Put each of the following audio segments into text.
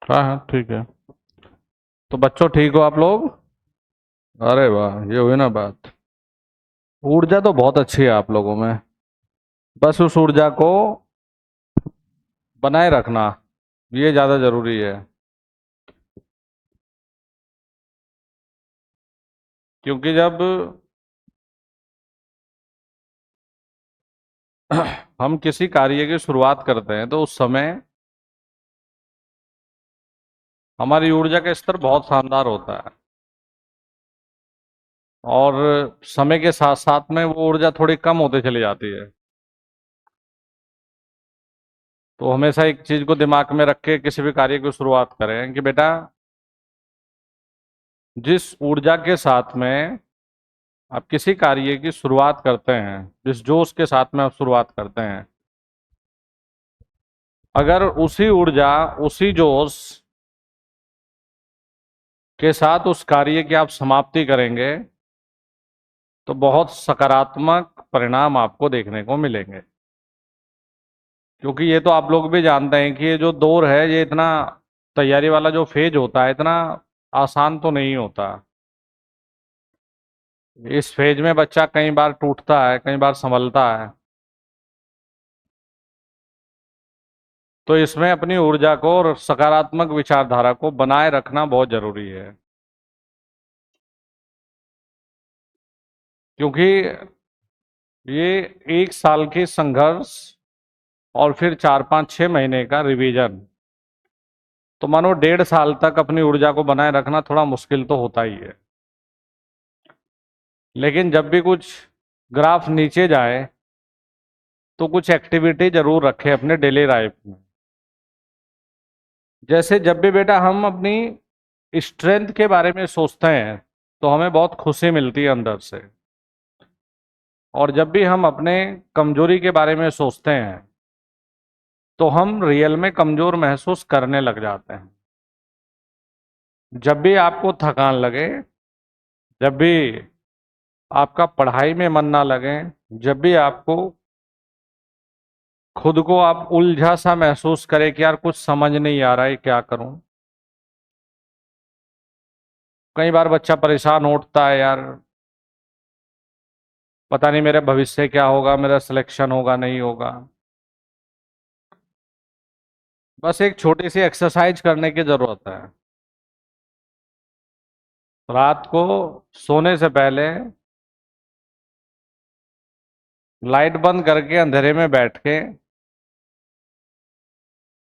हाँ हाँ ठीक है। तो बच्चों ठीक हो आप लोग? अरे वाह, ये हुई ना बात। ऊर्जा तो बहुत अच्छी है आप लोगों में। बस उस ऊर्जा को बनाए रखना, ये ज़्यादा जरूरी है। क्योंकि जब हम किसी कार्य की शुरुआत करते हैं तो उस समय हमारी ऊर्जा का स्तर बहुत शानदार होता है। और समय के साथ साथ में वो ऊर्जा थोड़ी कम होते चली जाती है। तो हमेशा एक चीज को दिमाग में रख के किसी भी कार्य की शुरुआत करें कि बेटा, जिस ऊर्जा के साथ में आप किसी कार्य की शुरुआत करते हैं, जिस जोश के साथ में आप शुरुआत करते हैं, अगर उसी ऊर्जा, उसी जोश के साथ उस कार्य की आप समाप्ति करेंगे तो बहुत सकारात्मक परिणाम आपको देखने को मिलेंगे। क्योंकि ये तो आप लोग भी जानते हैं कि ये जो दौर है, ये इतना तैयारी वाला जो फेज होता है, इतना आसान तो नहीं होता। इस फेज में बच्चा कई बार टूटता है, कई बार संभलता है। तो इसमें अपनी ऊर्जा को और सकारात्मक विचारधारा को बनाए रखना बहुत जरूरी है। क्योंकि ये एक साल की संघर्ष और फिर 4 5 6 महीने का रिवीजन, तो मानो 1.5 साल तक अपनी ऊर्जा को बनाए रखना थोड़ा मुश्किल तो होता ही है। लेकिन जब भी कुछ ग्राफ नीचे जाए तो कुछ एक्टिविटी जरूर रखें अपने डेली लाइफ में। जैसे जब भी बेटा हम अपनी स्ट्रेंथ के बारे में सोचते हैं तो हमें बहुत खुशी मिलती है अंदर से। और जब भी हम अपने कमजोरी के बारे में सोचते हैं तो हम रियल में कमजोर महसूस करने लग जाते हैं। जब भी आपको थकान लगे, जब भी आपका पढ़ाई में मन ना लगे, जब भी आपको खुद को आप उलझा सा महसूस करें कि यार कुछ समझ नहीं आ रहा है, क्या करूं। कई बार बच्चा परेशान उठता है, यार पता नहीं मेरे भविष्य क्या होगा, मेरा सिलेक्शन होगा नहीं होगा। बस एक छोटी सी एक्सरसाइज करने की जरूरत है। रात को सोने से पहले लाइट बंद करके अंधेरे में बैठ के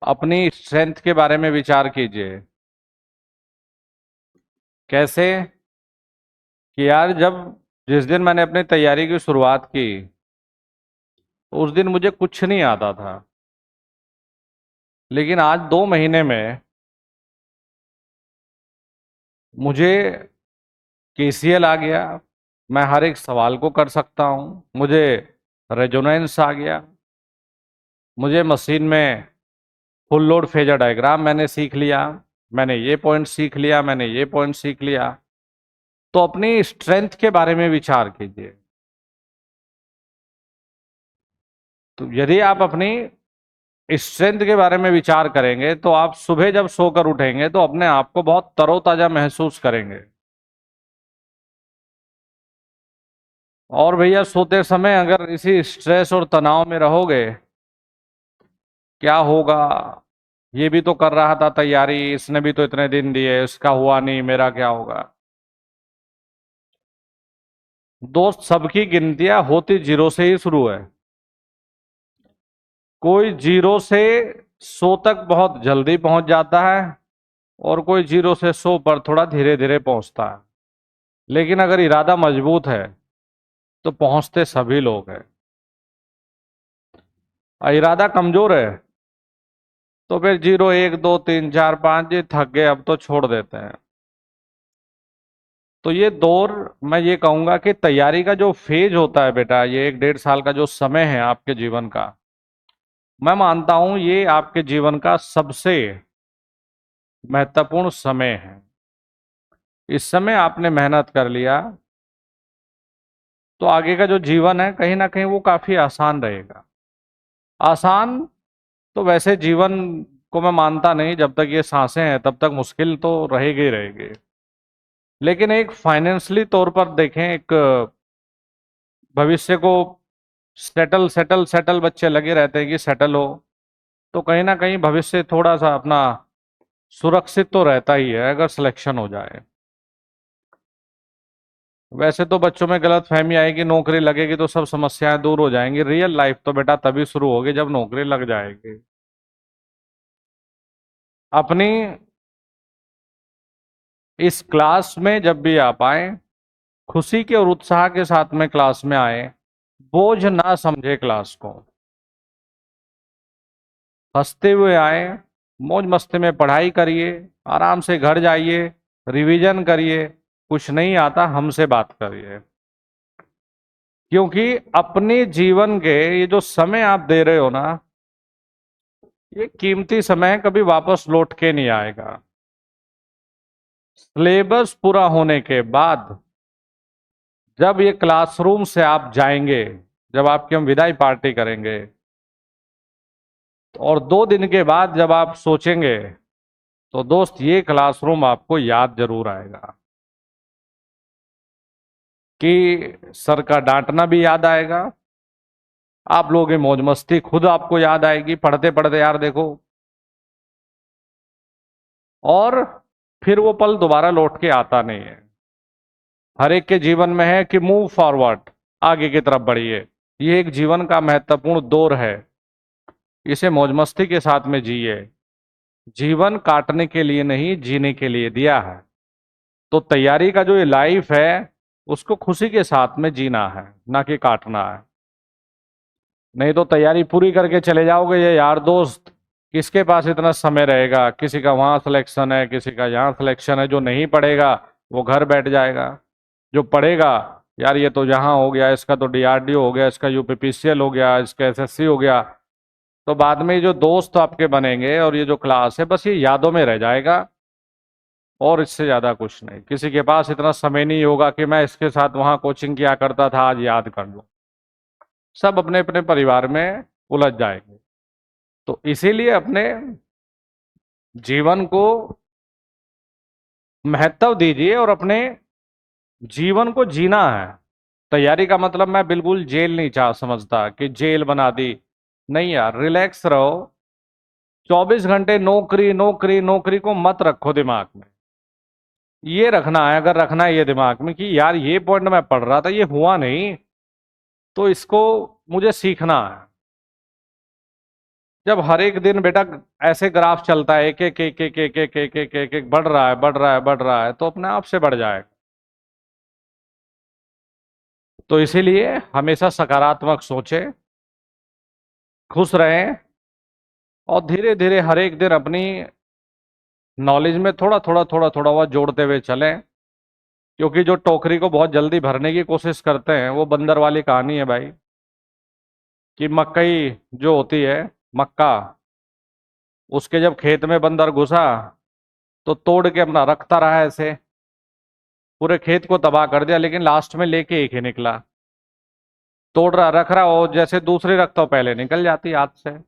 अपनी स्ट्रेंथ के बारे में विचार कीजिए। कैसे? कि यार जब जिस दिन मैंने अपनी तैयारी की शुरुआत की, तो उस दिन मुझे कुछ नहीं आता था। लेकिन आज 2 महीने में मुझे केसीएल आ गया। मैं हर एक सवाल को कर सकता हूँ। मुझे रेजोनेंस आ गया। मुझे मशीन में फुल लोड फेजर डायग्राम मैंने सीख लिया। मैंने ये पॉइंट सीख लिया, मैंने ये पॉइंट सीख लिया। तो अपनी स्ट्रेंथ के बारे में विचार कीजिए। तो यदि आप अपनी स्ट्रेंथ के बारे में विचार करेंगे तो आप सुबह जब सोकर उठेंगे तो अपने आप को बहुत तरोताजा महसूस करेंगे। और भैया सोते समय अगर इसी स्ट्रेस और तनाव में रहोगे, क्या होगा, ये भी तो कर रहा था तैयारी, इसने भी तो इतने दिन दिए, इसका हुआ नहीं, मेरा क्या होगा। दोस्त, सबकी गिनतियां होती जीरो से ही शुरू है। कोई जीरो से 100 तक बहुत जल्दी पहुंच जाता है और कोई जीरो से 100 पर थोड़ा धीरे धीरे पहुंचता है। लेकिन अगर इरादा मजबूत है तो पहुंचते सभी लोग हैं। और इरादा कमजोर है तो फिर 0 1 2 3 4 5 ये थक गए, अब तो छोड़ देते हैं। तो ये दौर, मैं ये कहूंगा कि तैयारी का जो फेज होता है बेटा, ये 1 1.5 साल का जो समय है आपके जीवन का, मैं मानता हूं ये आपके जीवन का सबसे महत्वपूर्ण समय है। इस समय आपने मेहनत कर लिया तो आगे का जो जीवन है कहीं ना कहीं वो काफी आसान रहेगा। आसान तो वैसे जीवन को मैं मानता नहीं, जब तक ये सांसें हैं तब तक मुश्किल तो रहेगी ही रहेगी। लेकिन एक फाइनेंशियली तौर पर देखें, एक भविष्य को सेटल सेटल सेटल बच्चे लगे रहते हैं कि सेटल हो, तो कहीं ना कहीं भविष्य थोड़ा सा अपना सुरक्षित तो रहता ही है अगर सिलेक्शन हो जाए। वैसे तो बच्चों में गलत फहमी आएगी, नौकरी लगेगी तो सब समस्याएं दूर हो जाएंगी। रियल लाइफ तो बेटा तभी शुरू होगी जब नौकरी लग जाएगी। अपनी इस क्लास में जब भी आप आए, खुशी के और उत्साह के साथ में क्लास में आए, बोझ ना समझे क्लास को, हंसते हुए आए, मौज मस्ती में पढ़ाई करिए, आराम से घर जाइए, रिवीजन करिए, कुछ नहीं आता हमसे बात करिए। क्योंकि अपने जीवन के ये जो समय आप दे रहे हो ना, ये कीमती समय कभी वापस लौट के नहीं आएगा। सिलेबस पूरा होने के बाद जब ये क्लासरूम से आप जाएंगे, जब आपकी हम विदाई पार्टी करेंगे, और 2 दिन के बाद जब आप सोचेंगे, तो दोस्त ये क्लासरूम आपको याद जरूर आएगा। कि सर का डांटना भी याद आएगा, आप लोगों की मौज मस्ती खुद आपको याद आएगी पढ़ते पढ़ते, यार देखो। और फिर वो पल दोबारा लौट के आता नहीं है। हर एक के जीवन में है कि मूव फॉरवर्ड, आगे की तरफ बढ़िए। ये एक जीवन का महत्वपूर्ण दौर है, इसे मौज मस्ती के साथ में जिए। जीवन काटने के लिए नहीं, जीने के लिए दिया है। तो तैयारी का जो ये लाइफ है, उसको खुशी के साथ में जीना है, ना कि काटना है। नहीं तो तैयारी पूरी करके चले जाओगे, ये यार दोस्त किसके पास इतना समय रहेगा। किसी का वहां सिलेक्शन है, किसी का यहाँ सिलेक्शन है। जो नहीं पढ़ेगा वो घर बैठ जाएगा, जो पढ़ेगा यार ये तो यहाँ हो गया, इसका तो डीआरडीओ हो गया, इसका यूपीपीसीएल हो गया, इसका एसएससी हो गया। तो बाद में ये जो दोस्त आपके बनेंगे और ये जो क्लास है, बस ये यादों में रह जाएगा, और इससे ज्यादा कुछ नहीं। किसी के पास इतना समय नहीं होगा कि मैं इसके साथ वहां कोचिंग किया करता था, आज याद कर लूं। सब अपने अपने परिवार में उलझ जाएंगे। तो इसीलिए अपने जीवन को महत्व दीजिए और अपने जीवन को जीना है। तैयारी का मतलब मैं बिल्कुल जेल नहीं चाह समझता कि जेल बना दी। नहीं यार, रिलैक्स रहो। 24 घंटे नौकरी नौकरी नौकरी को मत रखो दिमाग में। ये रखना है, अगर रखना है ये दिमाग में कि यार ये पॉइंट मैं पढ़ रहा था, ये हुआ नहीं, तो इसको मुझे सीखना है। जब हर एक दिन बेटा ऐसे ग्राफ चलता है, एक एक एक एक एक एक एक एक एक एक बढ़ रहा है बढ़ रहा है बढ़ रहा है, तो अपने आप से बढ़ जाएगा। तो इसीलिए हमेशा सकारात्मक सोचें, खुश रहें, और धीरे धीरे हर एक दिन अपनी नॉलेज में थोड़ा थोड़ा थोड़ा थोड़ा हुआ जोड़ते हुए चलें। क्योंकि जो टोकरी को बहुत जल्दी भरने की कोशिश करते हैं, वो बंदर वाली कहानी है भाई। कि मकई जो होती है, मक्का, उसके जब खेत में बंदर घुसा तो तोड़ के अपना रखता रहा ऐसे, पूरे खेत को तबाह कर दिया, लेकिन लास्ट में लेके एक ही निकला। तोड़ रहा रख रहा, और जैसे दूसरी रखता हो पहले निकल जाती हाथ से।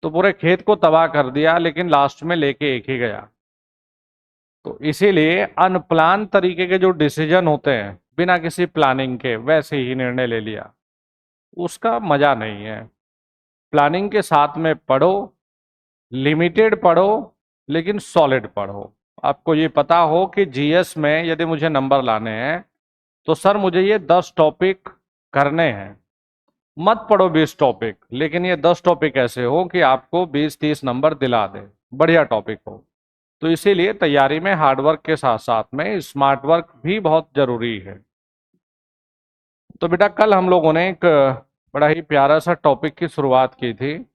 तो पूरे खेत को तबाह कर दिया, लेकिन लास्ट में लेके एक ही गया। तो इसीलिए अनप्लान तरीके के जो डिसीजन होते हैं, बिना किसी प्लानिंग के वैसे ही निर्णय ले लिया, उसका मजा नहीं है। प्लानिंग के साथ में पढ़ो, लिमिटेड पढ़ो, लेकिन सॉलिड पढ़ो। आपको ये पता हो कि जीएस में यदि मुझे नंबर लाने हैं, तो सर मुझे ये 10 टॉपिक करने हैं। मत पढ़ो 20 टॉपिक, लेकिन ये 10 टॉपिक ऐसे हो कि आपको 20-30 नंबर दिला दे, बढ़िया टॉपिक हो। तो इसीलिए तैयारी में हार्डवर्क के साथ साथ में स्मार्ट वर्क भी बहुत जरूरी है। तो बेटा कल हम लोगों ने एक बड़ा ही प्यारा सा टॉपिक की शुरुआत की थी,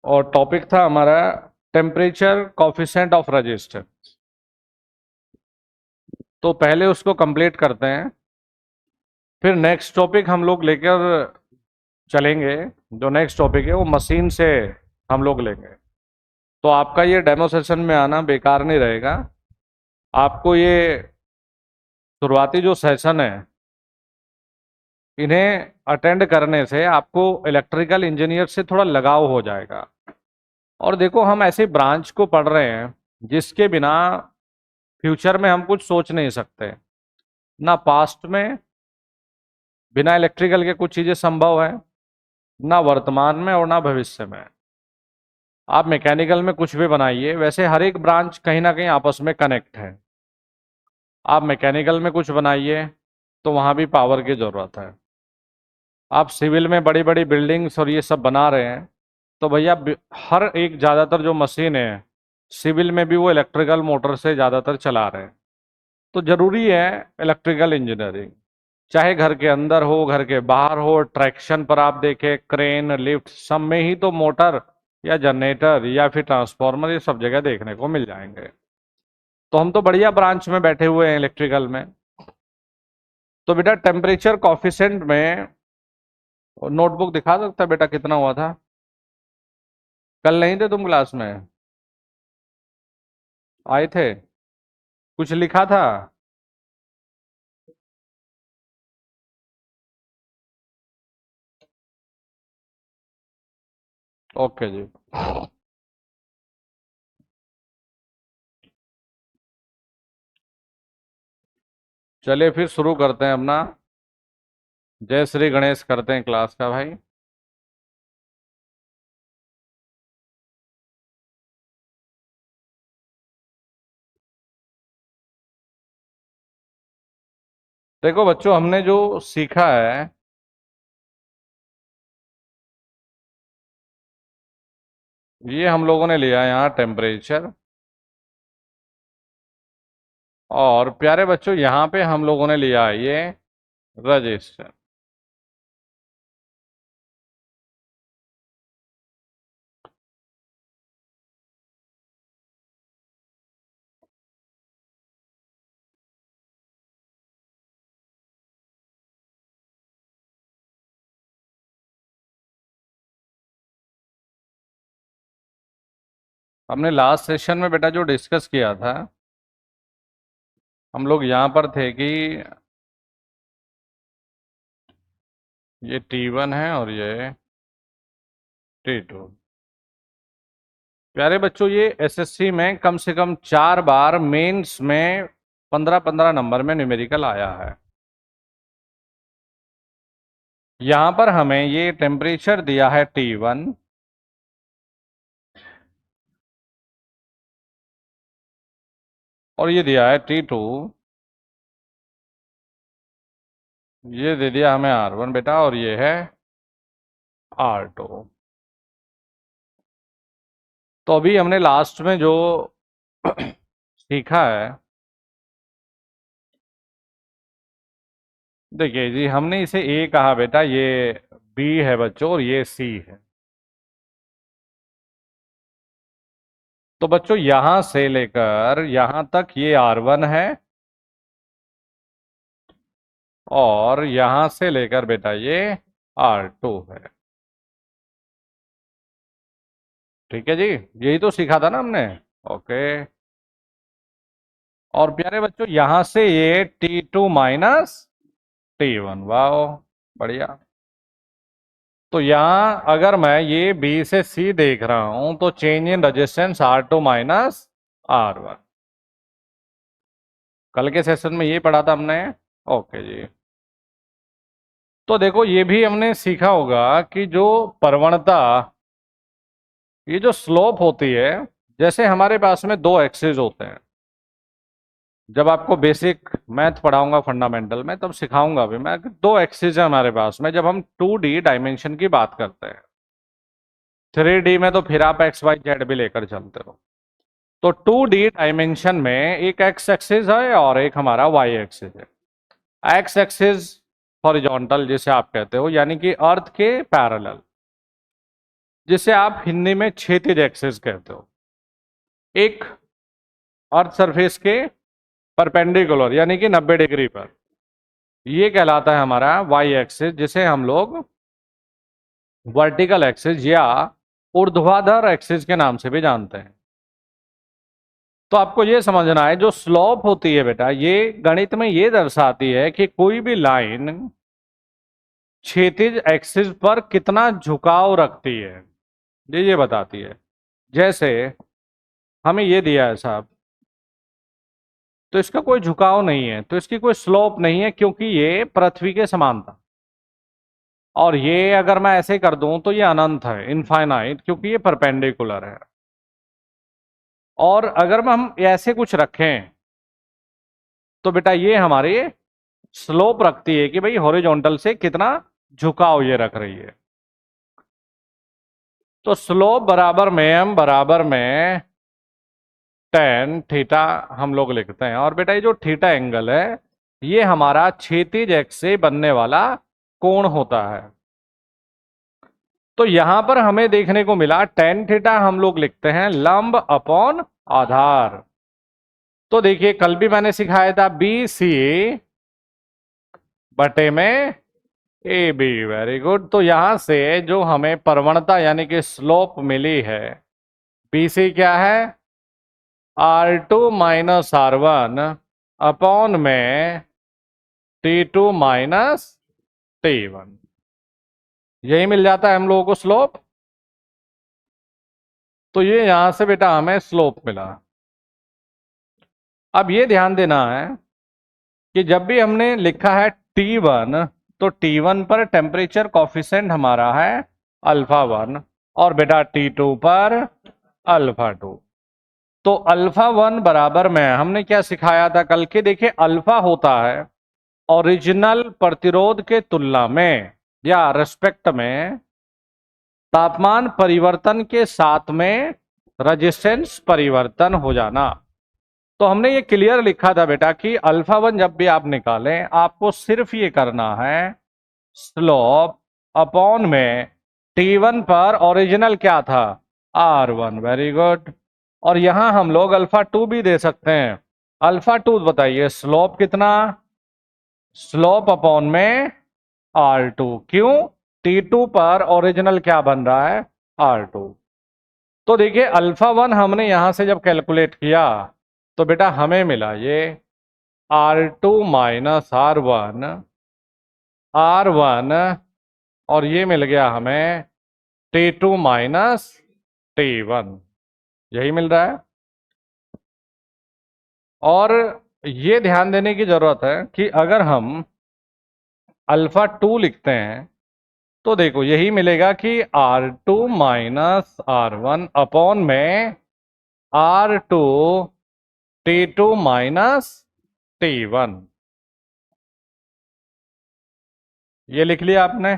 और टॉपिक था हमारा टेम्परेचर कॉफिशिएंट ऑफ रेजिस्टेंस। तो पहले उसको कंप्लीट करते हैं, फिर नेक्स्ट टॉपिक हम लोग लेकर चलेंगे। जो नेक्स्ट टॉपिक है वो मशीन से हम लोग लेंगे। तो आपका ये डेमो सेशन में आना बेकार नहीं रहेगा। आपको ये शुरुआती जो सेशन है, इन्हें अटेंड करने से आपको इलेक्ट्रिकल इंजीनियर से थोड़ा लगाव हो जाएगा। और देखो, हम ऐसे ब्रांच को पढ़ रहे हैं जिसके बिना फ्यूचर में हम कुछ सोच नहीं सकते। ना पास्ट में बिना इलेक्ट्रिकल के कुछ चीज़ें संभव है, ना वर्तमान में और ना भविष्य में। आप मैकेनिकल में कुछ भी बनाइए, वैसे हर एक ब्रांच कहीं ना कहीं आपस में कनेक्ट है। आप मैकेनिकल में कुछ बनाइए तो वहाँ भी पावर की ज़रूरत है। आप सिविल में बड़ी बड़ी बिल्डिंग्स और ये सब बना रहे हैं तो भैया हर एक ज़्यादातर जो मशीन है सिविल में भी वो इलेक्ट्रिकल मोटर से ज़्यादातर चला रहे हैं। तो ज़रूरी है इलेक्ट्रिकल इंजीनियरिंग, चाहे घर के अंदर हो घर के बाहर हो। ट्रैक्शन पर आप देखें, क्रेन, लिफ्ट, सब में ही तो मोटर या जनरेटर या फिर ट्रांसफार्मर ये सब जगह देखने को मिल जाएंगे। तो हम तो बढ़िया ब्रांच में बैठे हुए हैं इलेक्ट्रिकल में। तो बेटा टेम्परेचर कॉफिशेंट में नोटबुक दिखा सकता है बेटा कितना हुआ था? कल नहीं थे तुम क्लास में? आए थे? कुछ लिखा था? ओके जी। चलिए फिर शुरू करते हैं अपना। जय श्री गणेश करते हैं क्लास का भाई। देखो बच्चों, हमने जो सीखा है, ये हम लोगों ने लिया है यहाँ टेम्परेचर। और प्यारे बच्चों, यहाँ पे हम लोगों ने लिया है ये रजिस्टर। हमने लास्ट सेशन में बेटा जो डिस्कस किया था, हम लोग यहाँ पर थे कि ये T1 है और ये T2। प्यारे बच्चों, ये एसएससी में कम से कम 4 बार, मेंस में 15-15 नंबर में न्यूमेरिकल आया है। यहां पर हमें ये टेम्परेचर दिया है T1 और ये दिया है T2। ये दे दिया हमें R1 बेटा और ये है R2। तो अभी हमने लास्ट में जो सीखा है, देखिए जी, हमने इसे ए कहा बेटा, ये बी है बच्चों और ये सी है। तो बच्चों यहां से लेकर यहां तक ये R1 है और यहां से लेकर बेटा ये R2 है। ठीक है जी, यही तो सीखा था ना हमने। ओके। और प्यारे बच्चों, यहां से ये T2 माइनस T1। वाह, बढ़िया। तो यहाँ अगर मैं ये बी से सी देख रहा हूं तो change in resistance R2 minus R1। कल के सेशन में ये पढ़ा था हमने। ओके जी। तो देखो, ये भी हमने सीखा होगा कि जो प्रवणता, ये जो स्लोप होती है, जैसे हमारे पास में दो एक्सिस होते हैं। जब आपको बेसिक मैथ पढ़ाऊंगा फंडामेंटल में तब सिखाऊंगा भी मैं कि दो एक्सिस है हमारे पास में, जब हम 2D डायमेंशन की बात करते हैं। 3D में तो फिर आप एक्स वाई जेड भी लेकर चलते हो। तो 2D डायमेंशन में एक एक्स एक्सिस है और एक हमारा वाई एक्सिस है। एक्स एक्सिस हॉरिजॉन्टल जिसे आप कहते हो, यानी कि अर्थ के पैरेलल, जिसे आप हिंदी में क्षैतिज एक्सिस कहते हो। एक अर्थ सरफेस के परपेंडिकुलर यानी कि 90 डिग्री पर, ये कहलाता है हमारा वाई एक्सिस, जिसे हम लोग वर्टिकल एक्सिस या ऊर्ध्वाधर एक्सिस के नाम से भी जानते हैं। तो आपको ये समझना है, जो स्लोप होती है बेटा, ये गणित में ये दर्शाती है कि कोई भी लाइन क्षैतिज एक्सिस पर कितना झुकाव रखती है, ये बताती है। जैसे हमें ये दिया है साहब, तो इसका कोई झुकाव नहीं है, तो इसकी कोई स्लोप नहीं है, क्योंकि ये पृथ्वी के समान था। और ये अगर मैं ऐसे कर दूं तो ये अनंत है, इनफाइनाइट, क्योंकि ये परपेंडिकुलर है। और अगर हम ऐसे कुछ रखें तो बेटा ये हमारी स्लोप रखती है कि भाई हॉरिजॉन्टल से कितना झुकाव ये रख रही है। तो स्लोप बराबर में m बराबर में tan थीटा हम लोग लिखते हैं। और बेटा ये जो थीटा एंगल है ये हमारा क्षैतिज अक्ष से बनने वाला कोण होता है। तो यहां पर हमें देखने को मिला tan थीटा हम लोग लिखते हैं लंब अपॉन आधार। तो देखिए कल भी मैंने सिखाया था बी सी बटे में ए बी, वेरी गुड। तो यहां से जो हमें प्रवणता यानी कि स्लोप मिली है, बी सी क्या है, R2 माइनस R1 अपॉन में T2 माइनस T1, यही मिल जाता है हम लोगों को स्लोप। तो ये यहां से बेटा हमें स्लोप मिला। अब ये ध्यान देना है कि जब भी हमने लिखा है T1, तो T1 पर टेम्परेचर कॉफिशिएंट हमारा है अल्फा 1, और बेटा T2 पर अल्फा 2। तो अल्फा 1 बराबर में हमने क्या सिखाया था कल के, देखिए अल्फा होता है ओरिजिनल प्रतिरोध के तुलना में या रेस्पेक्ट में तापमान परिवर्तन के साथ में रेजिस्टेंस परिवर्तन हो जाना। तो हमने ये क्लियर लिखा था बेटा कि अल्फा 1 जब भी आप निकालें आपको सिर्फ ये करना है स्लोप अपॉन में T1 पर ओरिजिनल क्या था R1, वेरी गुड। और यहां हम लोग अल्फा 2 भी दे सकते हैं। अल्फा 2 बताइए स्लोप कितना, स्लोप अपॉन में R2, क्यों, T2 पर ओरिजिनल क्या बन रहा है R2। तो देखिए अल्फा 1 हमने यहां से जब कैलकुलेट किया तो बेटा हमें मिला ये R2 माइनस R1 और ये मिल गया हमें T2 माइनस T1, यही मिल रहा है। और ये ध्यान देने की जरूरत है कि अगर हम अल्फा 2 लिखते हैं तो देखो यही मिलेगा कि R2 माइनस R1 अपॉन में R2 T2 माइनस T1, ये लिख लिया आपने।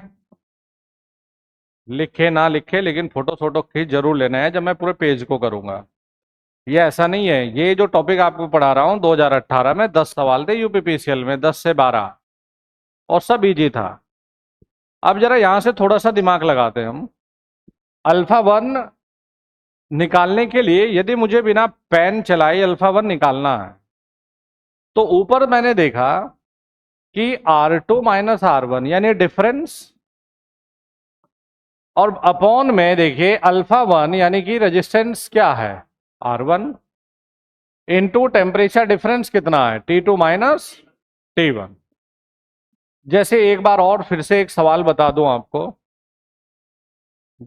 लिखे ना लिखे लेकिन फोटो फोटो खींच जरूर लेना है जब मैं पूरे पेज को करूंगा। ये ऐसा नहीं है, ये जो टॉपिक आपको पढ़ा रहा हूं 2018 में 10 सवाल थे यूपीपीसीएल में, 10 से 12, और सब इजी था। अब जरा यहां से थोड़ा सा दिमाग लगाते हैं हम। अल्फा 1 निकालने के लिए यदि मुझे बिना पेन चलाए अल्फा 1 निकालना है तो ऊपर मैंने देखा कि R2 माइनस R1 यानी डिफरेंस, और अपॉन में देखिए अल्फा 1 यानी कि रेजिस्टेंस क्या है R1 इनटू टेम्परेचर डिफरेंस कितना है T2 माइनस T1। जैसे एक बार और फिर से एक सवाल बता दूं आपको।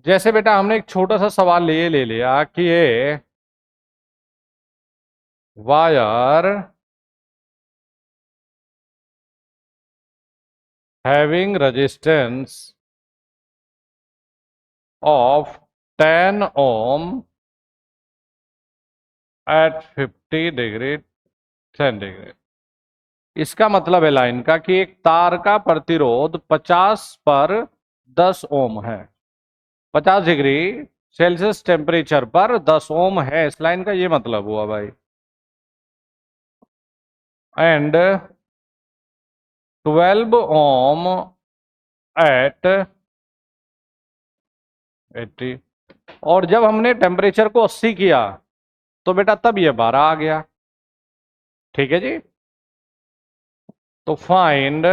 जैसे बेटा हमने एक छोटा सा सवाल ले लिया कि ये wire having resistance of 10 ohm at 50 degree centigrade. इसका मतलब है लाइन का कि एक तार का प्रतिरोध 50 पर 10 ओम है, 50 डिग्री सेल्सियस टेम्परेचर पर 10 ओम है, इस लाइन का ये मतलब हुआ भाई। एंड 12 ओम एट 80, और जब हमने टेम्परेचर को 80 किया तो बेटा तब ये 12 आ गया। ठीक है जी। तो find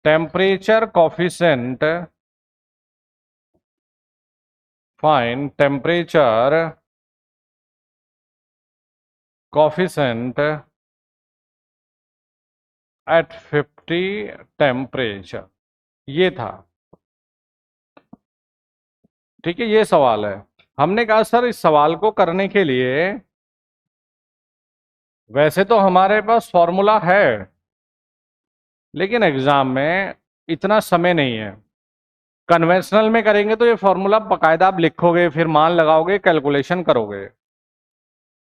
temperature coefficient, find temperature coefficient at 50 temperature, ये था। ठीक है, ये सवाल है। हमने कहा सर इस सवाल को करने के लिए वैसे तो हमारे पास फॉर्मूला है, लेकिन एग्जाम में इतना समय नहीं है। कन्वेंशनल में करेंगे तो ये फॉर्मूला बकायदा आप लिखोगे, फिर मान लगाओगे, कैलकुलेशन करोगे।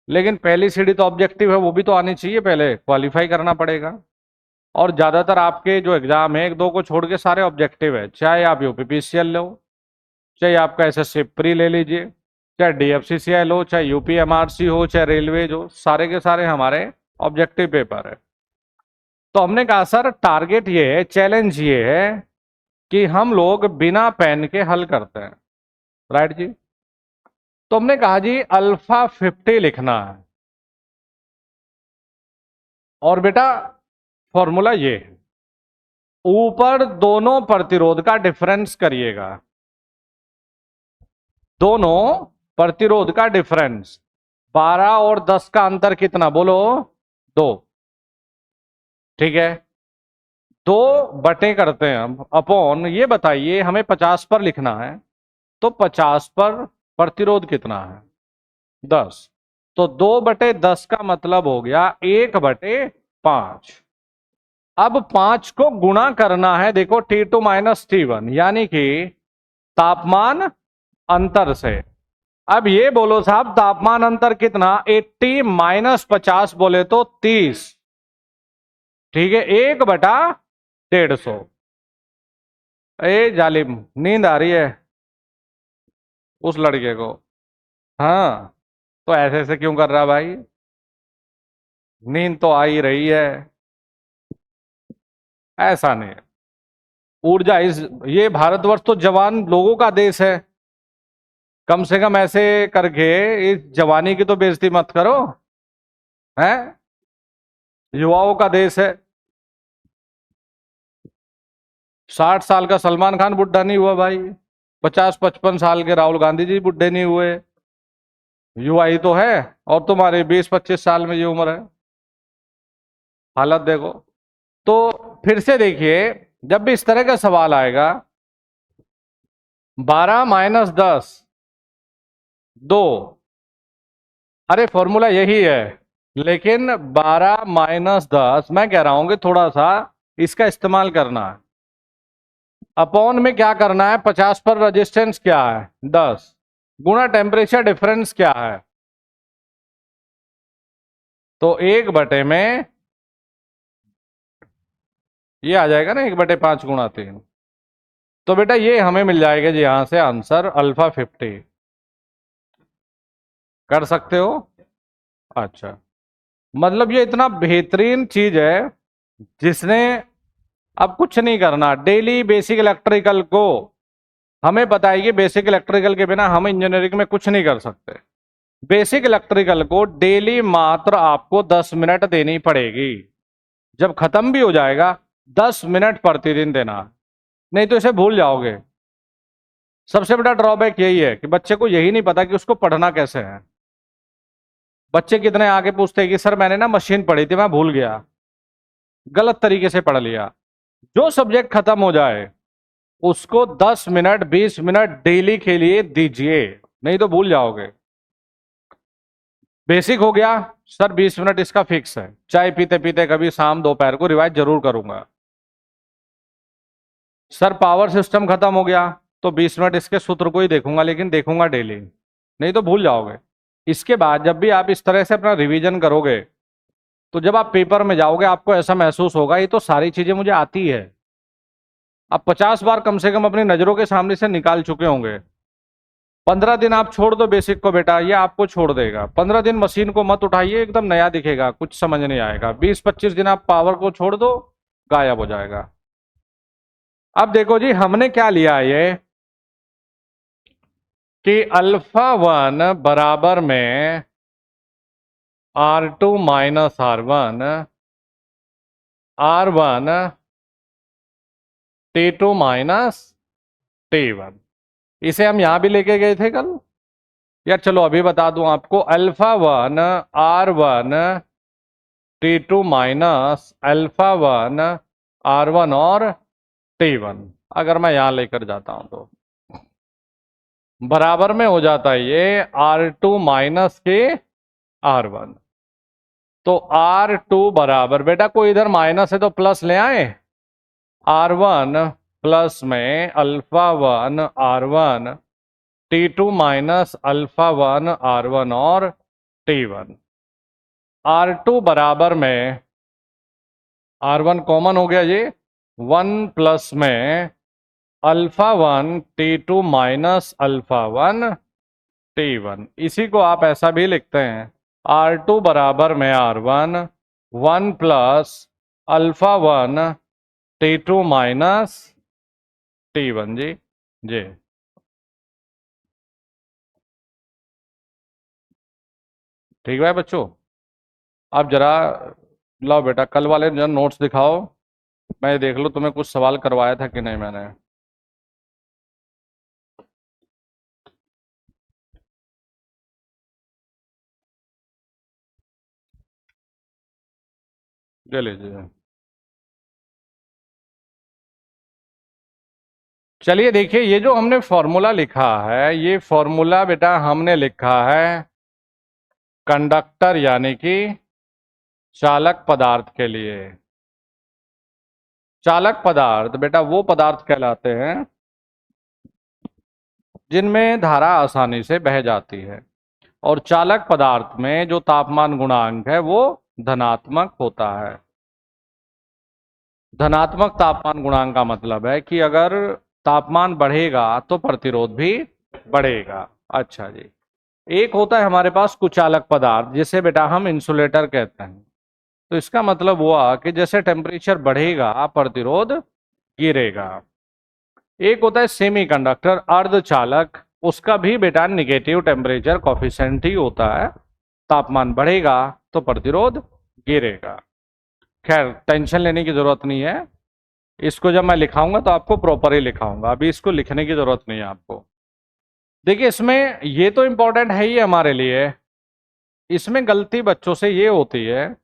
लेकिन पहली सीढ़ी तो ऑब्जेक्टिव है, वो भी तो आनी चाहिए, पहले क्वालिफाई करना पड़ेगा। और ज्यादातर आपके जो एग्जाम है, एक दो को छोड़ के सारे ऑब्जेक्टिव है। चाहे आप यूपीपीसीएल लो, चाहे आपका एसएससी प्री ले लीजिए, चाहे डीएफसीसीआई लो, चाहे यूपीएमआरसी हो, चाहे रेलवेज हो, सारे के सारे हमारे ऑब्जेक्टिव पेपर है। तो हमने कहा सर टारगेट ये है, चैलेंज ये है कि हम लोग बिना पेन के हल करते हैं। राइट जी। तो हमने कहा जी अल्फा 50 लिखना है, और बेटा फॉर्मूला ये है, ऊपर दोनों प्रतिरोध का डिफरेंस करिएगा, दोनों प्रतिरोध का डिफरेंस। 12 और 10 का अंतर कितना बोलो? 2। ठीक है, 2 बटे करते हैं हम अपॉन, ये बताइए हमें 50 पर लिखना है, तो 50 पर प्रतिरोध कितना है? 10। तो 2/10 का मतलब हो गया 1/5। अब 5 को गुणा करना है, देखो T2 माइनस T1, यानी कि तापमान अंतर से। अब ये बोलो साहब तापमान अंतर कितना? 80 माइनस 50 बोले तो 30। ठीक है, 1/150। ए जालिम, नींद आ रही है उस लड़के को। हाँ, तो ऐसे ऐसे क्यों कर रहा भाई? नींद तो आ ही रही है। ऐसा नहीं है। ऊर्जा इस, ये भारतवर्ष तो जवान लोगों का देश है, कम से कम ऐसे करके इस जवानी की तो बेइज्जती मत करो। हैं, युवाओं का देश है। 60 साल का सलमान खान बुढ़ा नहीं हुआ भाई, 50-55 साल के राहुल गांधी जी बुढ़े नहीं हुए। युवा ही तो है, और तुम्हारे 20-25 साल में ये उम्र है। हालत देखो। तो फिर से देखिए, जब भी इस तरह का सवाल आएगा, 12 माइनस 10 2, अरे फॉर्मूला यही है, लेकिन 12 माइनस 10 मैं कह रहा हूं कि थोड़ा सा इसका इस्तेमाल करना है। अपॉन में क्या करना है? 50 पर रेजिस्टेंस क्या है? 10, गुणा टेम्परेचर डिफरेंस क्या है? तो 1/में ये आ जाएगा ना, 1/5 गुणा 3। तो बेटा ये हमें मिल जाएगा जी यहां से आंसर अल्फा 50। कर सकते हो? अच्छा, मतलब ये इतना बेहतरीन चीज है जिसने, अब कुछ नहीं करना, डेली बेसिक इलेक्ट्रिकल को हमें पता है कि बेसिक इलेक्ट्रिकल के बिना हम इंजीनियरिंग में कुछ नहीं कर सकते। बेसिक इलेक्ट्रिकल को डेली मात्र आपको 10 मिनट देनी पड़ेगी। जब खत्म भी हो जाएगा, 10 मिनट प्रतिदिन देना, नहीं तो इसे भूल जाओगे। सबसे बड़ा ड्रॉबैक यही है कि बच्चे को यही नहीं पता कि उसको पढ़ना कैसे है। बच्चे कितने आगे पूछते हैं कि सर मैंने ना मशीन पढ़ी थी, मैं भूल गया, गलत तरीके से पढ़ लिया। जो सब्जेक्ट खत्म हो जाए उसको 10 मिनट 20 मिनट डेली के लिए दीजिए, नहीं तो भूल जाओगे। बेसिक हो गया सर, 20 मिनट इसका फिक्स है, चाय पीते पीते कभी शाम दोपहर को रिवाइज जरूर करूंगा। सर पावर सिस्टम खत्म हो गया तो 20 मिनट इसके सूत्र को ही देखूंगा, लेकिन देखूंगा डेली, नहीं तो भूल जाओगे। इसके बाद जब भी आप इस तरह से अपना रिवीजन करोगे, तो जब आप पेपर में जाओगे आपको ऐसा महसूस होगा ये तो सारी चीजें मुझे आती है। आप 50 बार कम से कम अपनी नजरों के सामने से निकाल चुके होंगे। 15 दिन आप छोड़ दो बेसिक को बेटा, ये आपको छोड़ देगा। 15 दिन मशीन को मत उठाइए, एकदम नया दिखेगा, कुछ समझ नहीं आएगा। 20-25 दिन आप पावर को छोड़ दो, गायब हो जाएगा। अब देखो जी हमने क्या लिया है, ये कि α1 बराबर में R2 minus R1, R1 T2 minus T1। इसे हम यहां भी लेके गए थे कल यार, चलो अभी बता दूं आपको। α1 R1 T2 minus alpha one R1 और T1, अगर मैं यहां लेकर जाता हूं तो बराबर में हो जाता है ये R2 माइनस के R1। तो R2 बराबर, बेटा कोई इधर माइनस है तो प्लस ले आए, R1 प्लस में alpha one R1 T2 minus alpha one R1 और T1। R2 बराबर में R1 कॉमन हो गया ये, 1 प्लस में alpha one T2 minus alpha one T1। इसी को आप ऐसा भी लिखते हैं, R2 बराबर में R1 1 plus alpha one T2 minus T1। जी जी ठीक है बच्चों। अब जरा लाओ बेटा, कल वाले जरा नोट्स दिखाओ, मैं देख लूँ तुम्हें कुछ सवाल करवाया था कि नहीं मैंने। ले लीजिए। चलिए देखिए, ये जो हमने फॉर्मूला लिखा है, ये फॉर्मूला बेटा हमने लिखा है कंडक्टर यानी कि चालक पदार्थ के लिए। चालक पदार्थ बेटा वो पदार्थ कहलाते हैं जिनमें धारा आसानी से बह जाती है, और चालक पदार्थ में जो तापमान गुणांक है वो धनात्मक होता है। धनात्मक तापमान गुणांक का मतलब है कि अगर तापमान बढ़ेगा तो प्रतिरोध भी बढ़ेगा। अच्छा जी। एक होता है हमारे पास कुचालक पदार्थ, जिसे बेटा हम इंसुलेटर कहते हैं। तो इसका मतलब हुआ कि जैसे टेम्परेचर बढ़ेगा प्रतिरोध गिरेगा। एक होता है सेमीकंडक्टर अर्धचालक, उसका भी बेटा निगेटिव टेम्परेचर कॉफिशिएंट ही होता है, तापमान बढ़ेगा तो प्रतिरोध गिरेगा। खैर टेंशन लेने की जरूरत नहीं है, इसको जब मैं लिखाऊंगा तो आपको प्रॉपर ही लिखाऊंगा, अभी इसको लिखने की जरूरत नहीं है आपको। देखिए इसमें ये तो इंपॉर्टेंट है ही हमारे लिए, इसमें गलती बच्चों से ये होती है,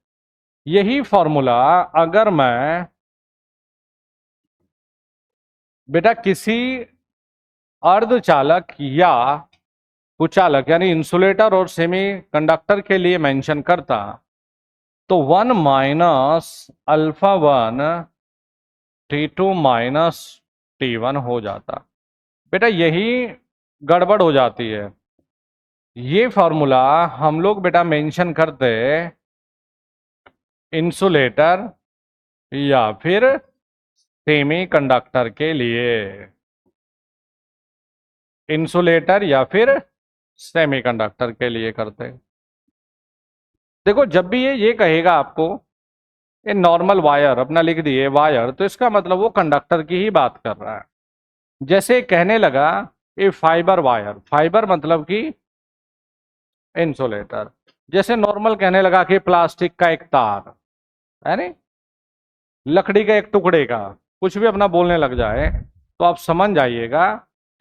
यही फॉर्मूला अगर मैं बेटा किसी अर्धचालक या कुचालक यानी इंसुलेटर और सेमी कंडक्टर के लिए मेंशन करता, तो 1 minus alpha one T2 minus T1 हो जाता। बेटा यही गड़बड़ हो जाती है। ये फॉर्मूला हम लोग बेटा मेंशन करते इंसुलेटर या फिर सेमी कंडक्टर के लिए, इंसुलेटर या फिर सेमीकंडक्टर के लिए करते। देखो जब भी ये कहेगा आपको ये नॉर्मल वायर, अपना लिख दिए वायर, तो इसका मतलब वो कंडक्टर की ही बात कर रहा है। जैसे कहने लगा ये फाइबर वायर, फाइबर मतलब कि इंसुलेटर। जैसे नॉर्मल कहने लगा कि प्लास्टिक का एक तार है नहीं, लकड़ी का एक टुकड़े का, कुछ भी अपना बोलने लग जाए तो आप समझ जाइएगा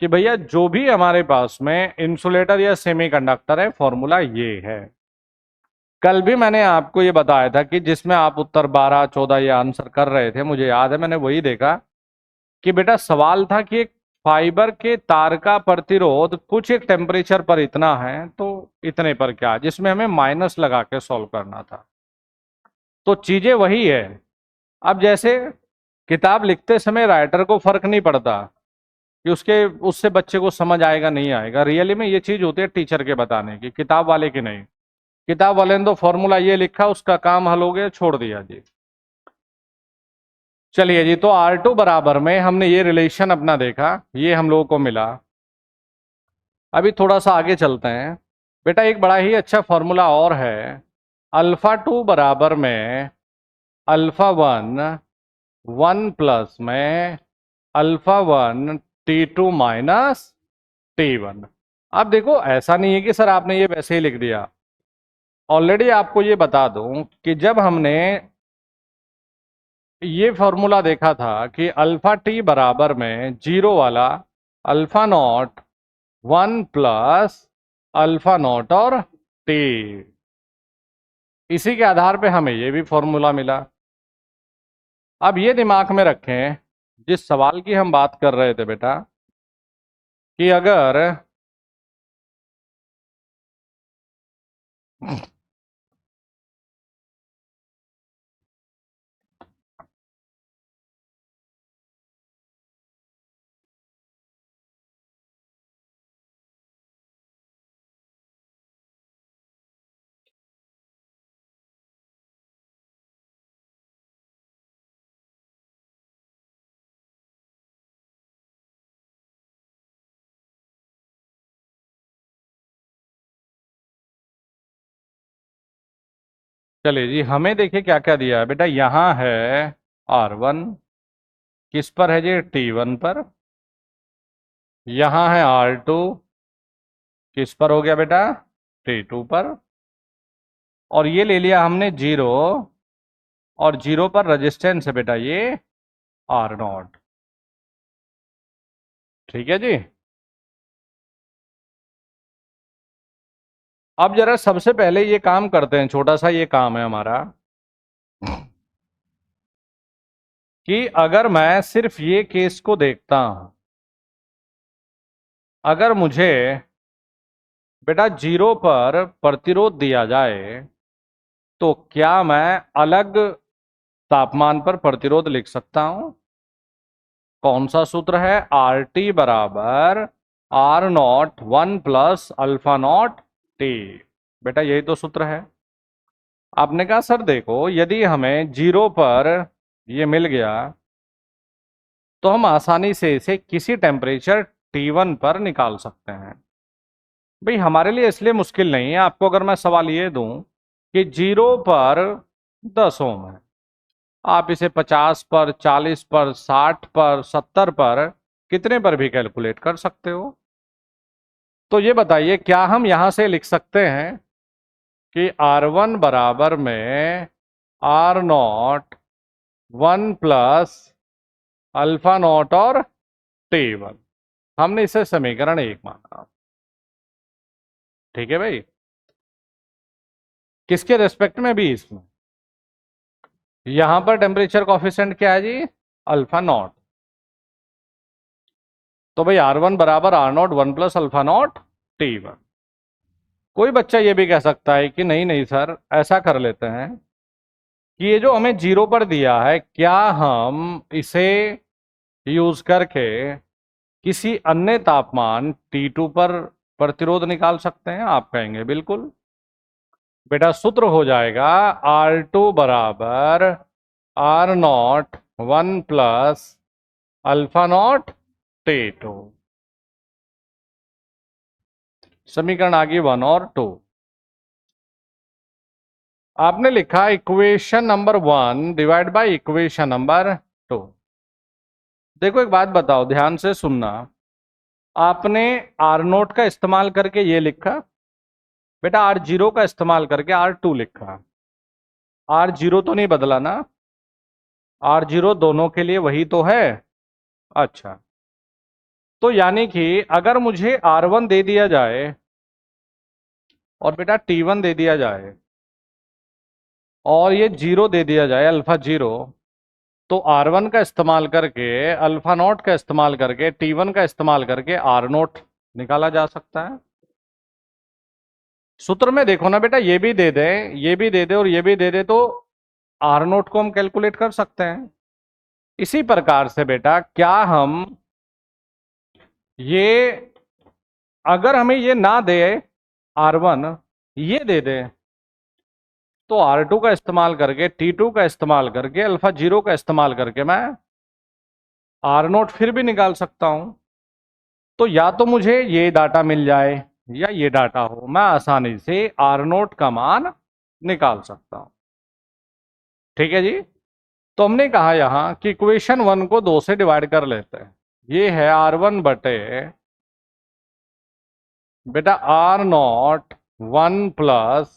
कि भैया जो भी हमारे पास में इंसुलेटर या सेमीकंडक्टर है, फॉर्मूला ये है। कल भी मैंने आपको ये बताया था कि जिसमें आप उत्तर 12 14 ये आंसर कर रहे थे, मुझे याद है मैंने वही देखा कि बेटा सवाल था कि एक फाइबर के तार का प्रतिरोध कुछ एक टेम्परेचर पर इतना है तो इतने पर क्या, जिसमें हमें माइनस लगा के सॉल्व करना था। तो चीजें वही है। अब जैसे किताब लिखते समय राइटर को फर्क नहीं पड़ता कि उससे बच्चे को समझ आएगा नहीं आएगा, रियली में ये चीज होती है टीचर के बताने की, किताब वाले की नहीं। किताब वाले ने तो फॉर्मूला ये लिखा, उसका काम हल हो गया, छोड़ दिया जी। चलिए जी, तो R2 बराबर में हमने ये रिलेशन अपना देखा, ये हम लोगों को मिला। अभी थोड़ा सा आगे चलते हैं। बेटा एक बड़ा ही अच्छा फॉर्मूला और है, अल्फा टू बराबर में अल्फा वन 1 प्लस में alpha one T2 minus T1। अब देखो ऐसा नहीं है कि सर आपने ये वैसे ही लिख दिया, ऑलरेडी आपको ये बता दूं कि जब हमने ये फॉर्मूला देखा था कि अल्फा टी बराबर में जीरो वाला alpha not 1 plus alpha naught और टी, इसी के आधार पे हमें ये भी फॉर्मूला मिला। अब ये दिमाग में रखें, जिस सवाल की हम बात कर रहे थे बेटा, कि अगर चलिए जी, हमें देखिए क्या क्या दिया है बेटा। यहाँ है R1, किस पर है जी, T1 पर। यहाँ है R2, किस पर हो गया बेटा, T2 पर। और ये ले लिया हमने 0, और 0 पर रेजिस्टेंस है बेटा ये R0। ठीक है जी। अब जरा सबसे पहले ये काम करते हैं, छोटा सा ये काम है हमारा, कि अगर मैं सिर्फ ये केस को देखता हूं, अगर मुझे बेटा 0 पर प्रतिरोध दिया जाए, तो क्या मैं अलग तापमान पर प्रतिरोध लिख सकता हूं? कौन सा सूत्र है, आर टी बराबर R0 1 plus alpha not T. बेटा यही तो सूत्र है। आपने कहा सर देखो, यदि हमें 0 पर ये मिल गया, तो हम आसानी से इसे किसी टेम्परेचर T1 पर निकाल सकते हैं। भाई हमारे लिए इसलिए मुश्किल नहीं है। आपको अगर मैं सवाल ये दूं कि 0 पर 10 ओम है, आप इसे 50 पर, 40 पर, 60 पर, 70 पर, कितने पर भी कैलकुलेट कर सकते हो। तो ये बताइए, क्या हम यहां से लिख सकते हैं कि R1 बराबर में R0 1 प्लस अल्फा नॉट और T1। हमने इसे समीकरण 1 माना। ठीक है भाई, किसके रेस्पेक्ट में भी, इसमें यहां पर टेम्परेचर कॉफिशिएंट क्या है जी, अल्फा नॉट। तो भाई R1 बराबर R0 1 plus alpha not T1। कोई बच्चा ये भी कह सकता है कि नहीं नहीं सर, ऐसा कर लेते हैं कि ये जो हमें 0 पर दिया है, क्या हम इसे यूज करके किसी अन्य तापमान T2 पर प्रतिरोध निकाल सकते हैं? आप कहेंगे बिल्कुल। बेटा सूत्र हो जाएगा R2 बराबर R0 1 plus alpha not T2। समीकरण आ गई 1 और 2। आपने लिखा equation number 1 divide by equation number 2। देखो एक बात बताओ, ध्यान से सुनना। आपने आर नोट का इस्तेमाल करके ये लिखा, बेटा R0 का इस्तेमाल करके R2 लिखा। R0 तो नहीं बदला ना, R0 दोनों के लिए वही तो है। अच्छा, तो यानी कि अगर मुझे R1 दे दिया जाए और बेटा T1 दे दिया जाए, और ये 0 दे दिया जाए, अल्फा 0, तो R1 का इस्तेमाल करके, अल्फा नॉट का इस्तेमाल करके, T1 का इस्तेमाल करके R0 निकाला जा सकता है। सूत्र में देखो ना बेटा, ये भी दे दे, ये भी दे दे और ये भी दे दे, तो R0 को हम कैलकुलेट कर सकते हैं। इसी प्रकार से बेटा, क्या हम ये, अगर हमें ये ना दे R1, ये दे दे, तो R2 का इस्तेमाल करके, T2 का इस्तेमाल करके, अल्फा 0 का इस्तेमाल करके मैं R0 फिर भी निकाल सकता हूं। तो या तो मुझे ये डाटा मिल जाए या ये डाटा हो, मैं आसानी से R0 का मान निकाल सकता हूं। ठीक है जी। तो हमने कहा यहां कि इक्वेशन 1 को 2 से डिवाइड कर लेते हैं। ये है R1 बटे बेटा R0 1 plus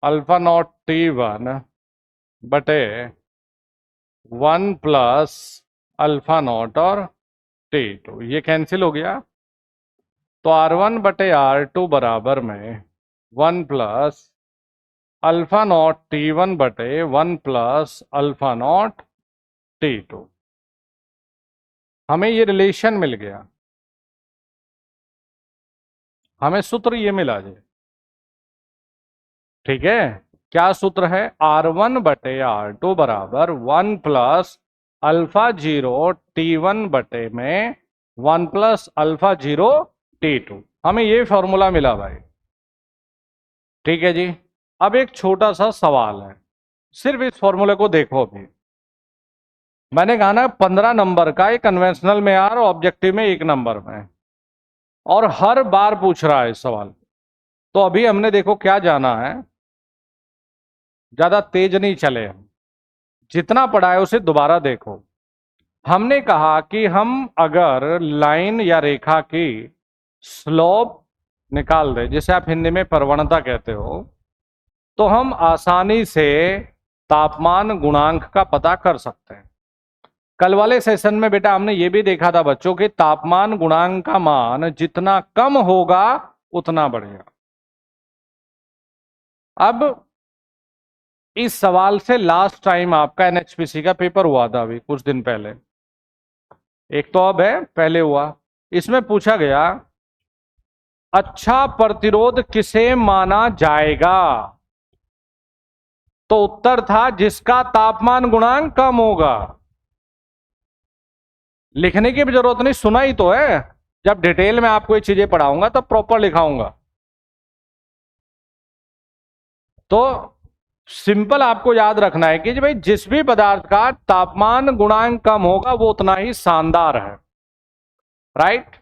alpha not T1 बटे 1 प्लस अल्फा नॉट और T2। ये कैंसिल हो गया, तो R1 बटे R2 बराबर में 1 प्लस अल्फा नॉट T1 बटे 1 प्लस अल्फा नॉट T2। हमें ये रिलेशन मिल गया, हमें सूत्र ये मिला जी। ठीक है, क्या सूत्र है? R1 बटे R2 बराबर 1 प्लस अल्फा जीरो T1 बटे में 1 प्लस अल्फा जीरो T2। हमें ये फॉर्मूला मिला भाई। ठीक है जी। अब एक छोटा सा सवाल है, सिर्फ इस फॉर्मूले को देखो। अभी मैंने कहा ना 15 नंबर का, एक कन्वेंशनल में और ऑब्जेक्टिव में 1 नंबर में, और हर बार पूछ रहा है इस सवाल। तो अभी हमने देखो क्या जाना है, ज्यादा तेज नहीं चले हम, जितना पढ़ा है उसे दोबारा देखो। हमने कहा कि हम अगर लाइन या रेखा की स्लोप निकाल दे, जिसे आप हिंदी में प्रवणता कहते हो, तो हम आसानी से तापमान गुणांक का पता कर सकते हैं। कल वाले सेशन में बेटा हमने ये भी देखा था बच्चों कि तापमान गुणांक का मान जितना कम होगा उतना बढ़ेगा। अब इस सवाल से लास्ट टाइम आपका एनएचपीसी का पेपर हुआ था अभी कुछ दिन पहले, एक तो अब है, पहले हुआ। इसमें पूछा गया अच्छा प्रतिरोध किसे माना जाएगा, तो उत्तर था जिसका तापमान गुणांक कम होगा। लिखने की भी जरूरत नहीं, सुना ही तो है। जब डिटेल में आपको ये चीजें पढ़ाऊंगा तब प्रॉपर लिखाऊंगा। तो सिंपल आपको याद रखना है कि भाई जिस भी पदार्थ का तापमान गुणांक कम होगा वो उतना ही शानदार है। राइट।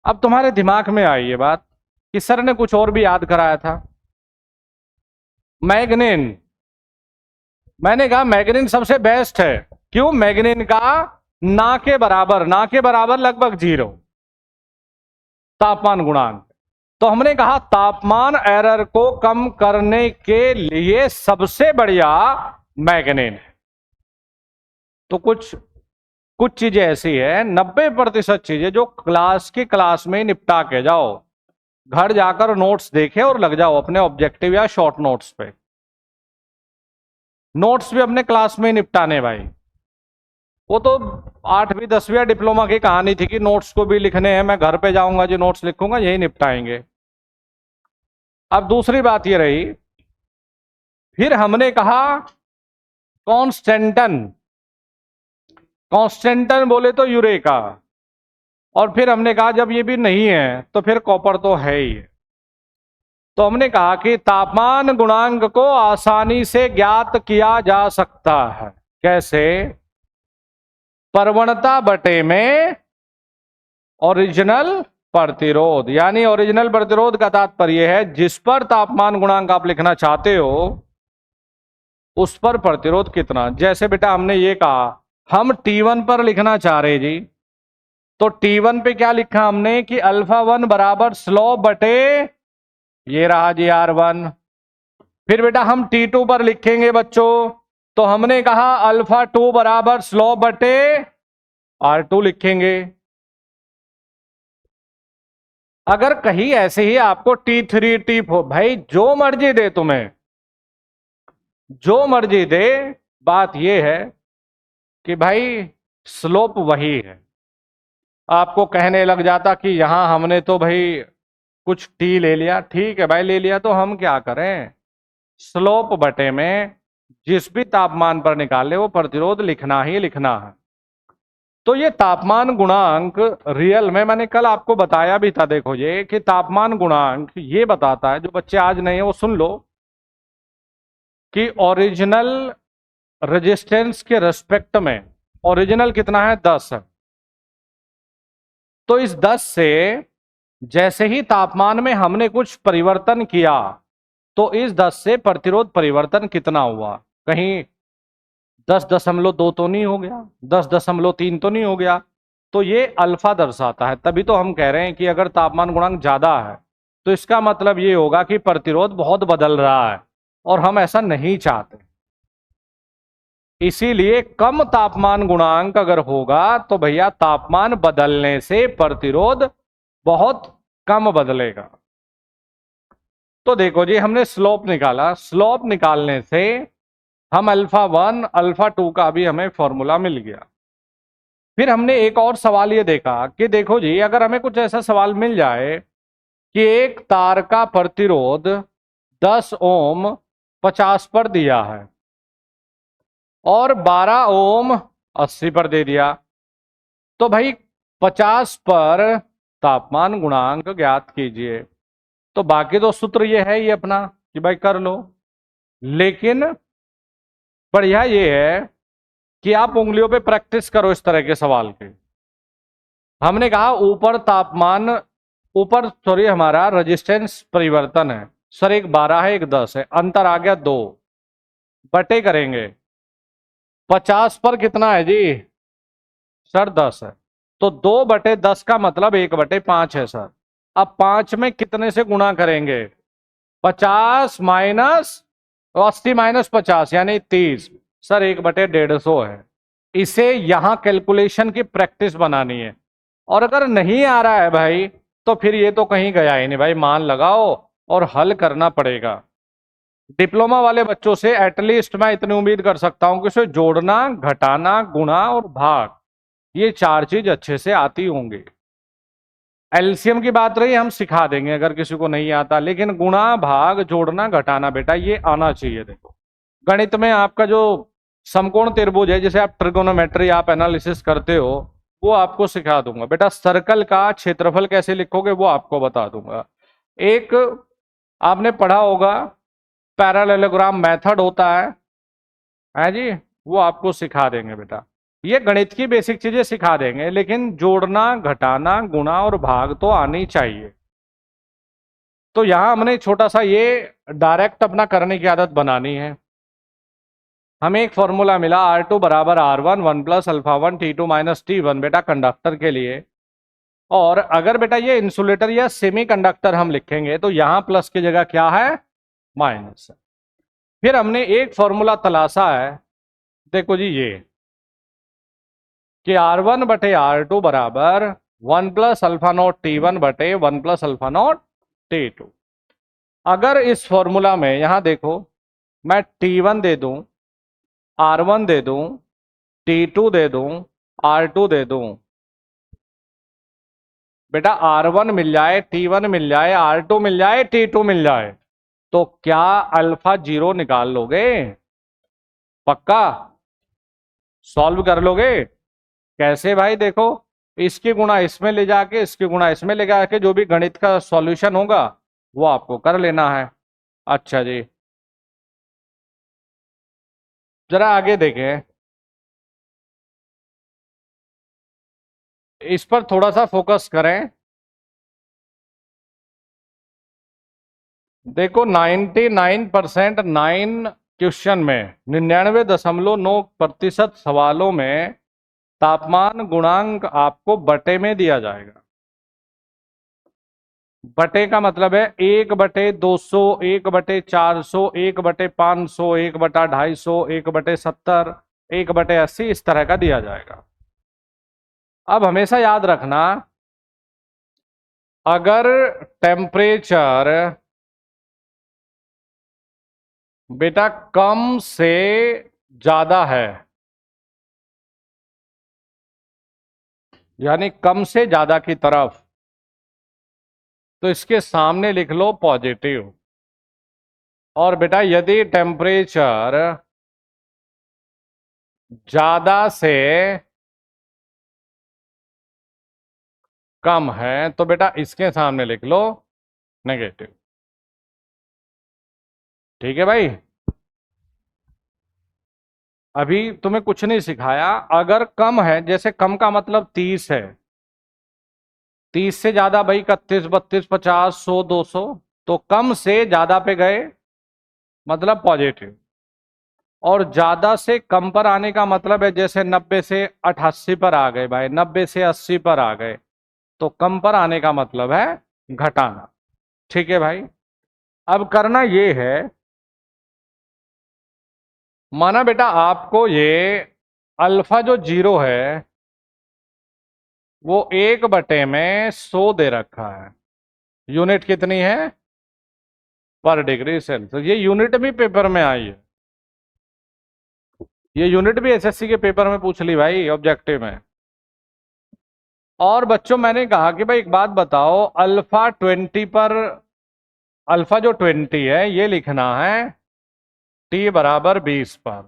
अब तुम्हारे दिमाग में आई ये बात कि सर ने कुछ और भी याद कराया था, मैग्नीन। मैंने कहा मैग्नीन सबसे बेस्ट है। क्यों? मैग्नीन का ना के बराबर लगभग 0 तापमान गुणांक। तो हमने कहा तापमान एरर को कम करने के लिए सबसे बढ़िया मैग्नीन है। तो कुछ चीजें ऐसी है, 90% चीजें जो क्लास में निपटा के जाओ, घर जाकर नोट्स देखे और लग जाओ अपने ऑब्जेक्टिव या शॉर्ट नोट्स पे। नोट्स भी अपने क्लास में निपटाने भाई। वो तो 8वीं 10वीं डिप्लोमा की कहानी थी कि नोट्स को भी लिखने हैं, मैं घर पे जाऊंगा जी नोट्स लिखूंगा, यही निपटाएंगे। अब दूसरी बात ये रही, फिर हमने कहा कॉन्स्टेंटन बोले तो यूरेका, और फिर हमने कहा जब ये भी नहीं है तो फिर कॉपर तो है ही। तो हमने कहा कि तापमान गुणांक को आसानी से ज्ञात किया जा सकता है। कैसे? प्रवणता बटे में ओरिजिनल प्रतिरोध, यानी ओरिजिनल प्रतिरोध का तात्पर्य है जिस पर तापमान गुणांक आप लिखना चाहते हो उस पर प्रतिरोध कितना। जैसे बेटा हमने ये कहा हम T1 पर लिखना चाह रहे जी, तो T1 पे क्या लिखा हमने कि अल्फा 1 बराबर स्लोप बटे ये रहा जी R1। फिर बेटा हम T2 पर लिखेंगे बच्चों, तो हमने कहा अल्फा 2 बराबर स्लोप बटे R2 लिखेंगे। अगर कहीं ऐसे ही आपको T3 T4 भाई जो मर्जी दे, तुम्हें जो मर्जी दे, बात यह है कि भाई स्लोप वही है। आपको कहने लग जाता कि यहां हमने तो भाई कुछ टी ले लिया, ठीक है भाई ले लिया, तो हम क्या करें, स्लोप बटे में जिस भी तापमान पर निकाले वो प्रतिरोध लिखना ही लिखना है। तो ये तापमान गुणांक रियल में मैंने कल आपको बताया भी था, देखो ये कि तापमान गुणांक ये बताता है, जो बच्चे आज नहीं है वो सुन लो, कि ओरिजिनल रेजिस्टेंस के रेस्पेक्ट में ओरिजिनल कितना है 10 है। तो इस 10 से जैसे ही तापमान में हमने कुछ परिवर्तन किया तो इस 10 से प्रतिरोध परिवर्तन कितना हुआ, कहीं 10.2 तो नहीं हो गया, 10.3 तो नहीं हो गया। तो ये अल्फा दर्शाता है। तभी तो हम कह रहे हैं कि अगर तापमान गुणांक ज्यादा है तो इसका मतलब ये होगा कि प्रतिरोध बहुत बदल रहा है, और हम ऐसा नहीं चाहते। इसीलिए कम तापमान गुणांक अगर होगा तो भैया तापमान बदलने से प्रतिरोध बहुत कम बदलेगा। तो देखो जी, हमने स्लोप निकाला, स्लोप निकालने से हम अल्फा 1 अल्फा 2 का भी हमें फॉर्मूला मिल गया। फिर हमने एक और सवाल ये देखा कि देखो जी, अगर हमें कुछ ऐसा सवाल मिल जाए कि एक तार का प्रतिरोध 10 ओम 50 पर दिया है और 12 ओम 80 पर दे दिया, तो भाई 50 पर तापमान गुणांक ज्ञात कीजिए। तो बाकी तो सूत्र ये है ही अपना कि भाई कर लो, लेकिन बढ़िया ये है कि आप उंगलियों पे प्रैक्टिस करो इस तरह के सवाल की। हमने कहा ऊपर तापमान, ऊपर सॉरी हमारा रेजिस्टेंस परिवर्तन है सर, एक 12 है एक 10 है, अंतर आ गया 2, बटे करेंगे 50 पर कितना है जी सर 10 है, तो 2/10 का मतलब 1/5 है सर। अब 5 में कितने से गुणा करेंगे, 50 माइनस 80 माइनस 50 यानी 30, सर 1/150 है। इसे यहां कैलकुलेशन की प्रैक्टिस बनानी है, और अगर नहीं आ रहा है भाई तो फिर ये तो कहीं गया ही नहीं भाई, मान लगाओ और हल करना पड़ेगा। डिप्लोमा वाले बच्चों से एटलीस्ट मैं इतनी उम्मीद कर सकता हूं कि उसे जोड़ना, घटाना, गुणा और भाग, ये 4 चीज अच्छे से आती होंगी। एलसीएम की बात रही, हम सिखा देंगे अगर किसी को नहीं आता, लेकिन गुणा, भाग, जोड़ना, घटाना बेटा ये आना चाहिए। देखो गणित में आपका जो समकोण त्रिभुज है, जिसे आप ट्रिगोनोमेट्री आप एनालिसिस करते हो, वो आपको सिखा दूंगा बेटा। सर्कल का क्षेत्रफल कैसे लिखोगे वो आपको बता दूंगा। एक आपने पढ़ा होगा पैरेललोग्राम मेथड होता है जी, वो आपको सिखा देंगे बेटा। ये गणित की बेसिक चीजें सिखा देंगे, लेकिन जोड़ना, घटाना, गुणा और भाग तो आनी चाहिए। तो यहां हमने छोटा सा ये डायरेक्ट अपना करने की आदत बनानी है। हमें एक फॉर्मूला मिला R2 बराबर R1 1 plus alpha 1 T2 minus T1 बेटा कंडक्टर के लिए। और अगर बेटा ये इंसुलेटर या सेमी कंडक्टर हम लिखेंगे तो यहां प्लस की जगह क्या है, माइनस है। फिर हमने एक फॉर्मूला तलाशा है, देखो जी ये, कि R1/R2 बराबर 1 प्लस अल्फा नॉट T1 बटे 1 प्लस अल्फा नॉट T2। अगर इस फॉर्मूला में यहां देखो मैं T1 दे दूं, R1 दे दूं, T2 दे दूं, R2 दे दूं, बेटा R1 मिल जाए, T1 मिल जाए, R2 मिल जाए, T2 मिल जाए, तो क्या अल्फा 0 निकाल लोगे, पक्का सॉल्व कर लोगे? कैसे भाई, देखो इसकी गुणा इसमें ले जाके, इसकी गुणा इसमें ले जाके जो भी गणित का सॉल्यूशन होगा वो आपको कर लेना है। अच्छा जी, जरा आगे देखें, इस पर थोड़ा सा फोकस करें। देखो 99% 9 क्वेश्चन में 99.9% सवालों में तापमान गुणांक आपको बटे में दिया जाएगा। बटे का मतलब है 1/200, 1/400, 1/500, 1/250, 1/70, 1/80, इस तरह का दिया जाएगा। अब हमेशा याद रखना, अगर टेम्परेचर बेटा कम से ज्यादा है, यानी कम से ज्यादा की तरफ, तो इसके सामने लिख लो पॉजिटिव। और बेटा यदि टेम्परेचर ज्यादा से कम है तो बेटा इसके सामने लिख लो नेगेटिव। ठीक है भाई, अभी तुम्हें कुछ नहीं सिखाया। अगर कम है, जैसे कम का मतलब 30 है, 30 से ज्यादा भाई 31 32 50 100 200, तो कम से ज्यादा पे गए मतलब पॉजिटिव। और ज्यादा से कम पर आने का मतलब है जैसे 90 से 88 पर आ गए भाई, 90 से 80 पर आ गए, तो कम पर आने का मतलब है घटाना। ठीक है भाई, अब करना ये है, माना बेटा आपको ये अल्फा जो 0 है वो 1/100 दे रखा है। यूनिट कितनी है, पर डिग्री सेल्सियस। ये यूनिट भी पेपर में आई है, ये यूनिट भी एसएससी के पेपर में पूछ ली भाई, ऑब्जेक्टिव में। और बच्चों मैंने कहा कि भाई एक बात बताओ, अल्फा 20 पर, अल्फा जो 20 है ये लिखना है टी बराबर 20 पर।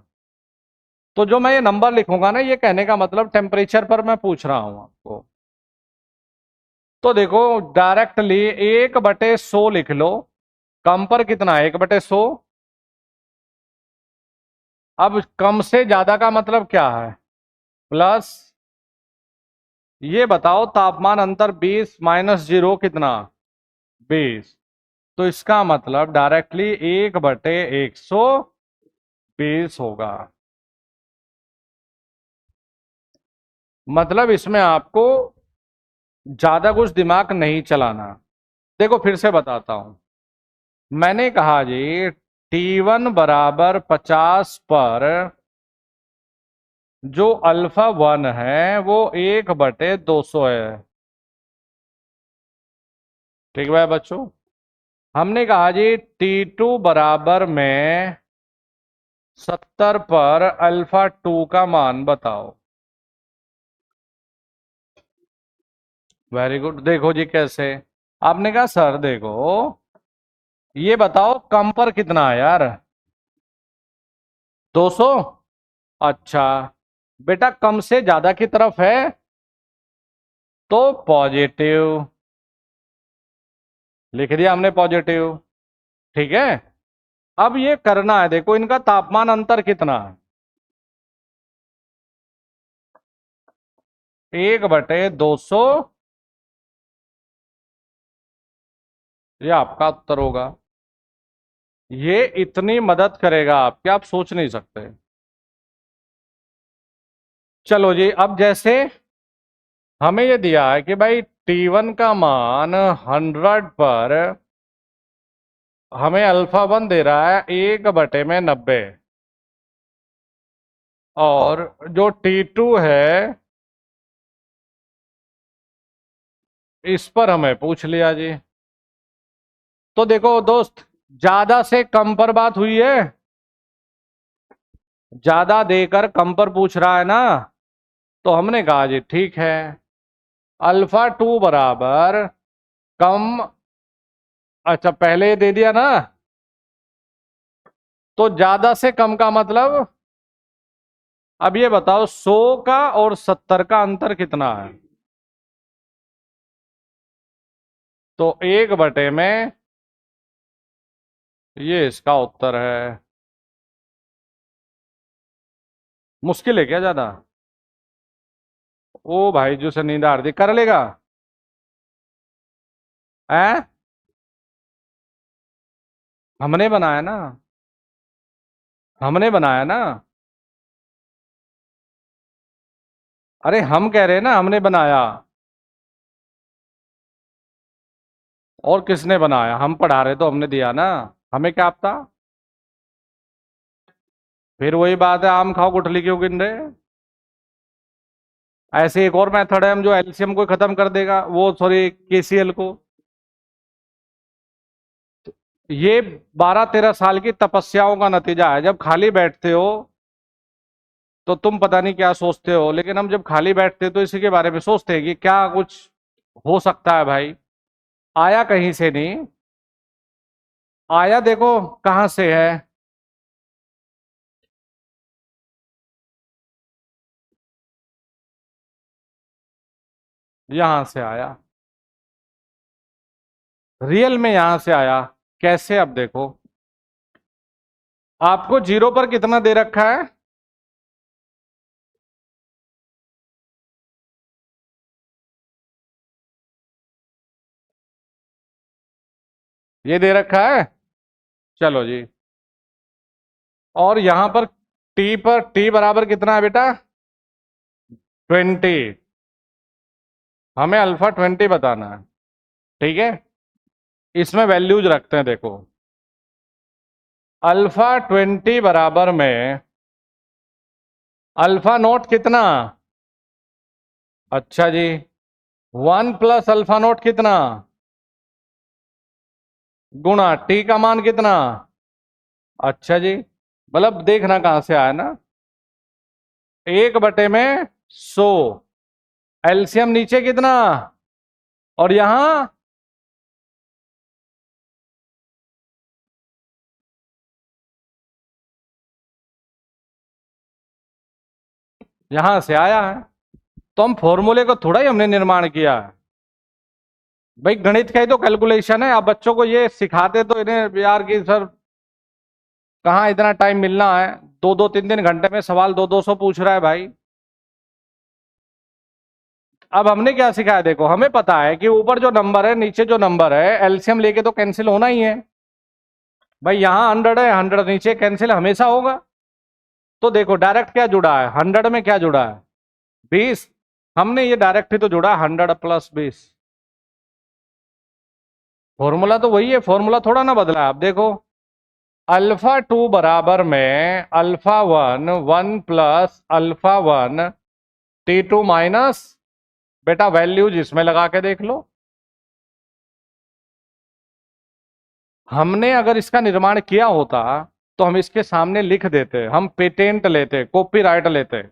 तो जो मैं ये नंबर लिखूंगा ना, ये कहने का मतलब टेम्परेचर पर मैं पूछ रहा हूं आपको। तो देखो डायरेक्टली 1/100 लिख लो। कम पर कितना है? 1/100। अब कम से ज्यादा का मतलब क्या है? प्लस, ये बताओ तापमान अंतर 20 माइनस 0 कितना? 20। तो इसका मतलब डायरेक्टली 1/120 होगा। मतलब इसमें आपको ज्यादा कुछ दिमाग नहीं चलाना। देखो फिर से बताता हूं। मैंने कहा जी T1 बराबर 50 पर जो अल्फा 1 है वो 1/200 है। ठीक है बच्चों। हमने कहा जी T2 बराबर में 70 पर अल्फा 2 का मान बताओ। Very good. देखो जी कैसे, आपने कहा सर देखो ये बताओ कम पर कितना है यार? 200। अच्छा बेटा, कम से ज्यादा की तरफ है तो पॉजिटिव, लिख दिया हमने पॉजिटिव। ठीक है। अब ये करना है, देखो इनका तापमान अंतर कितना है? 1/200। ये आपका उत्तर होगा। ये इतनी मदद करेगा आपकी, आप सोच नहीं सकते। चलो जी, अब जैसे हमें ये दिया है कि भाई T1 का मान 100 पर हमें अल्फा 1 दे रहा है 1/90, और जो T2 है इस पर हमें पूछ लिया जी। तो देखो दोस्त, ज्यादा से कम पर बात हुई है, ज्यादा देकर कम पर पूछ रहा है ना, तो हमने कहा जी ठीक है, अल्फा 2 बराबर कम। अच्छा पहले दे दिया ना, तो ज्यादा से कम का मतलब, अब ये बताओ 100 का और 70 का अंतर कितना है? तो 1/में, ये इसका उत्तर है। मुश्किल है क्या ज्यादा? ओ भाई जो से नींद आ रही थी, कर लेगा? है, हमने बनाया ना, हमने बनाया ना। अरे हम कह रहे हैं ना हमने बनाया, और किसने बनाया? हम पढ़ा रहे तो हमने दिया ना, हमें क्या पता। फिर वही बात है, आम खाओ गुठली क्यों गिन रहे? ऐसे एक और मेथड है, हम जो एलसीएम को खत्म कर देगा, वो सॉरी केसीएल को। ये 12-13 साल की तपस्याओं का नतीजा है। जब खाली बैठते हो तो तुम पता नहीं क्या सोचते हो, लेकिन हम जब खाली बैठते हैं तो इसी के बारे में सोचते हैं कि क्या कुछ हो सकता है भाई। आया कहीं से नहीं, आया देखो कहां से है। यहां से आया, रियल में यहां से आया। कैसे? अब देखो, आपको 0 पर कितना दे रखा है? ये दे रखा है। चलो जी, और यहां पर टी पर, टी बराबर कितना है बेटा? 20। हमें अल्फा 20 बताना है। ठीक है, इसमें वैल्यूज रखते हैं। देखो अल्फा 20 बराबर में अल्फा नोट कितना? अच्छा जी, 1 प्लस अल्फा नोट कितना? गुणा टी का मान कितना? अच्छा जी, मतलब देखना कहां से आया ना, 1/100। एलसीएम नीचे कितना, और यहां यहां से आया है। तो हम फॉर्मूले को थोड़ा ही हमने निर्माण किया है भाई, गणित का ही तो कैलकुलेशन है। आप बच्चों को ये सिखाते तो इन्हें यार कि सर कहाँ इतना टाइम मिलना है, 2-2 3-3 घंटे में सवाल 200-200 पूछ रहा है भाई। अब हमने क्या सिखाया, देखो हमें पता है कि ऊपर जो नंबर है नीचे जो नंबर है एलसीएम लेके तो कैंसिल होना ही है भाई। यहां 100 है, 100 नीचे कैंसिल हमेशा होगा। तो देखो डायरेक्ट क्या जुड़ा है, 100 में क्या जुड़ा है, 20। हमने ये डायरेक्ट ही तो जुड़ा, 100 + 20। फॉर्मूला तो वही है, फॉर्मूला थोड़ा ना बदला है। आप देखो अल्फा 2 बराबर में अल्फा 1, 1 + अल्फा 1 T2 माइनस, बेटा वैल्यूज इसमें लगा के देख लो। हमने अगर इसका निर्माण किया होता तो हम इसके सामने लिख देते, हम पेटेंट लेते, कॉपीराइट लेते।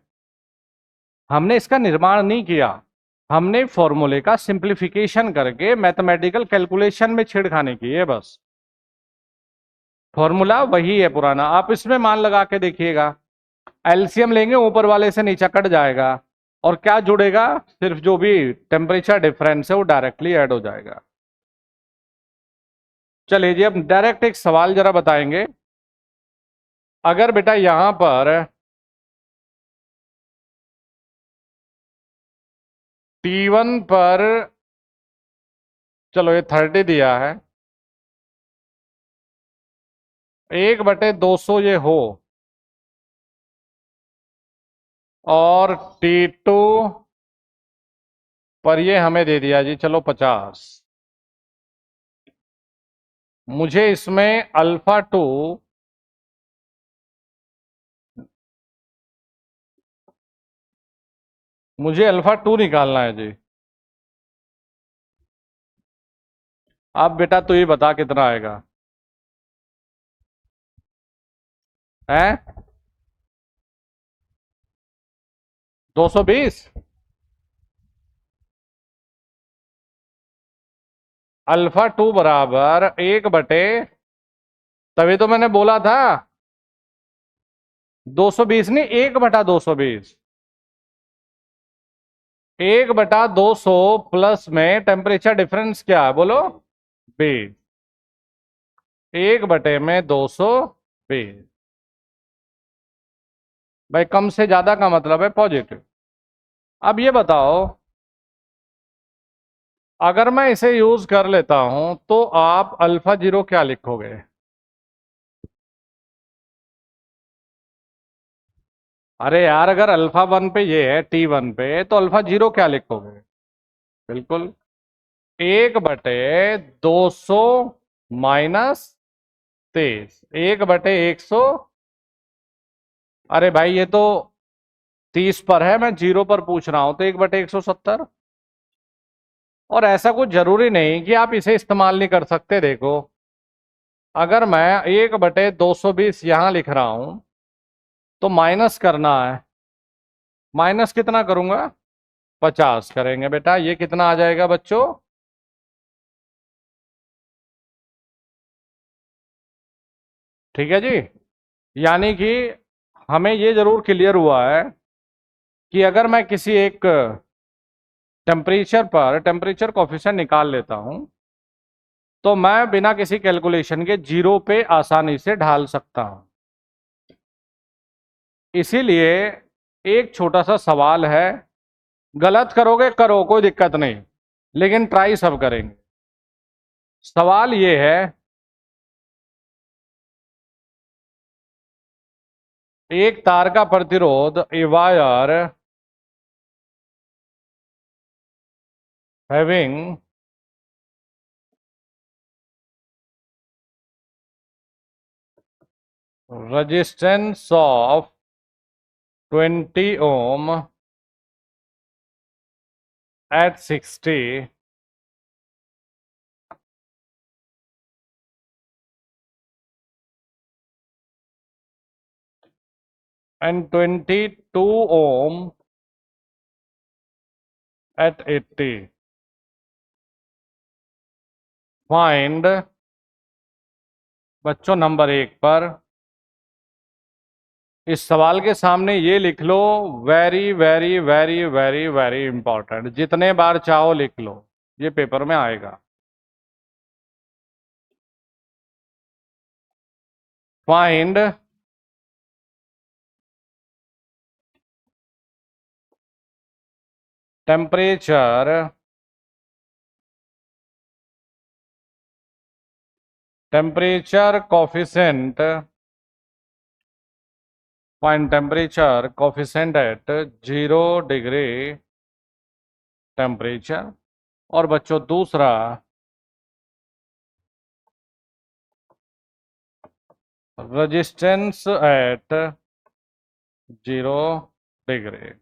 हमने इसका निर्माण नहीं किया, हमने फॉर्मूले का सिंप्लीफिकेशन करके मैथमेटिकल कैलकुलेशन में छेड़खानी की है बस। फॉर्मूला वही है पुराना, आप इसमें मान लगा के देखिएगा। एलसीएम लेंगे ऊपर वाले से नीचा कट जाएगा, और क्या जुड़ेगा, सिर्फ जो भी टेम्परेचर डिफरेंस है वो डायरेक्टली ऐड हो जाएगा। चलिए जी, अब डायरेक्ट एक सवाल जरा बताएंगे। अगर बेटा यहां पर T1 पर, चलो ये 30 दिया है, 1/200 ये हो, और T2 पर ये हमें दे दिया जी चलो 50। मुझे इसमें अल्फा 2, मुझे अल्फा 2 निकालना है जी। अब बेटा तू ये बता कितना आएगा है, 220। अल्फा 2 बराबर 1/, तभी तो मैंने बोला था 220 नहीं, 1/220। 1/200 प्लस में टेम्परेचर डिफरेंस क्या है बोलो, 20। 1/220। भाई कम से ज्यादा का मतलब है पॉजिटिव। अब ये बताओ, अगर मैं इसे यूज कर लेता हूं तो आप अल्फा 0 क्या लिखोगे? अरे यार अगर अल्फा 1 पे ये है, T1 पे, तो अल्फा 0 क्या लिखोगे? बिल्कुल 1/200 -23, 1/100। अरे भाई ये तो 30 पर है, मैं 0 पर पूछ रहा हूं, तो 1/170। और ऐसा कुछ जरूरी नहीं कि आप इसे इस्तेमाल नहीं कर सकते। देखो अगर मैं 1/220 यहां लिख रहा हूं तो माइनस करना है, माइनस कितना करूंगा, 50 करेंगे बेटा। ये कितना आ जाएगा बच्चों, ठीक है जी। यानी कि हमें ये जरूर क्लियर हुआ है कि अगर मैं किसी एक टेम्परेचर पर टेम्परेचर कॉफिशिएंट निकाल लेता हूं तो मैं बिना किसी कैलकुलेशन के 0 पे आसानी से ढाल सकता हूं। इसीलिए एक छोटा सा सवाल है, गलत करोगे करो कोई दिक्कत नहीं, लेकिन ट्राई सब करेंगे। सवाल ये है, एक तार का प्रतिरोध, a wire having resistance of 20 ohm at 60 and 22 ohm at 80. Find बच्चों नंबर 1 पर इस सवाल के सामने ये लिख लो, very very very very very important, जितने बार चाहो लिख लो, ये पेपर में आएगा। Find temperature coefficient, find temperature coefficient at 0 degree temperature. और बच्चों दूसरा, रेजिस्टेंस एट 0 डिग्री।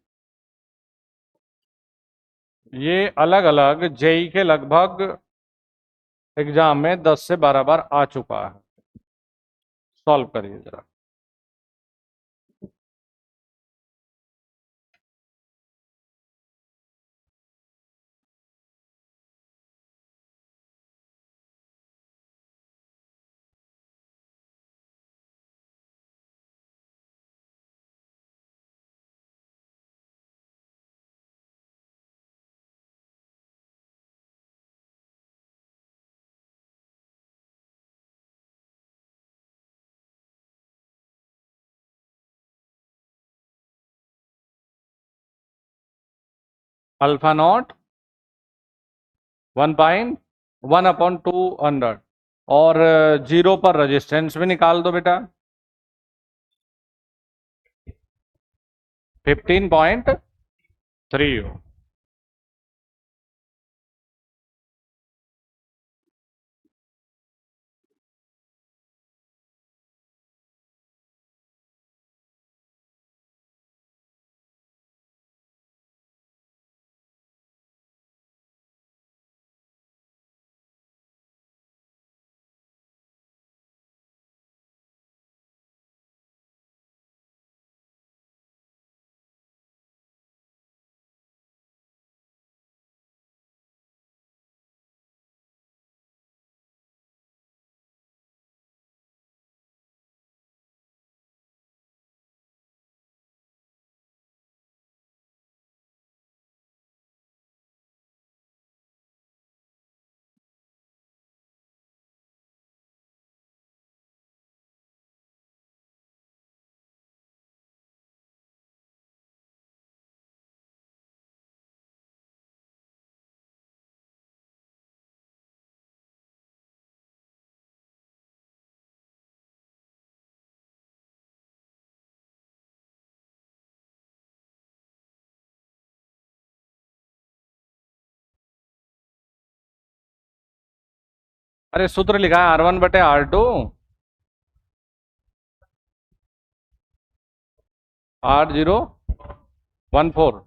ये अलग अलग जेई के लगभग एग्जाम में 10 से 12 बार आ चुका है। सॉल्व करिए जरा। अल्फा नॉट 1/1/200 और 0 पर रेजिस्टेंस भी निकाल दो बेटा, 15.3 हो। अरे सूत्र लिखा है R1/R2, R014।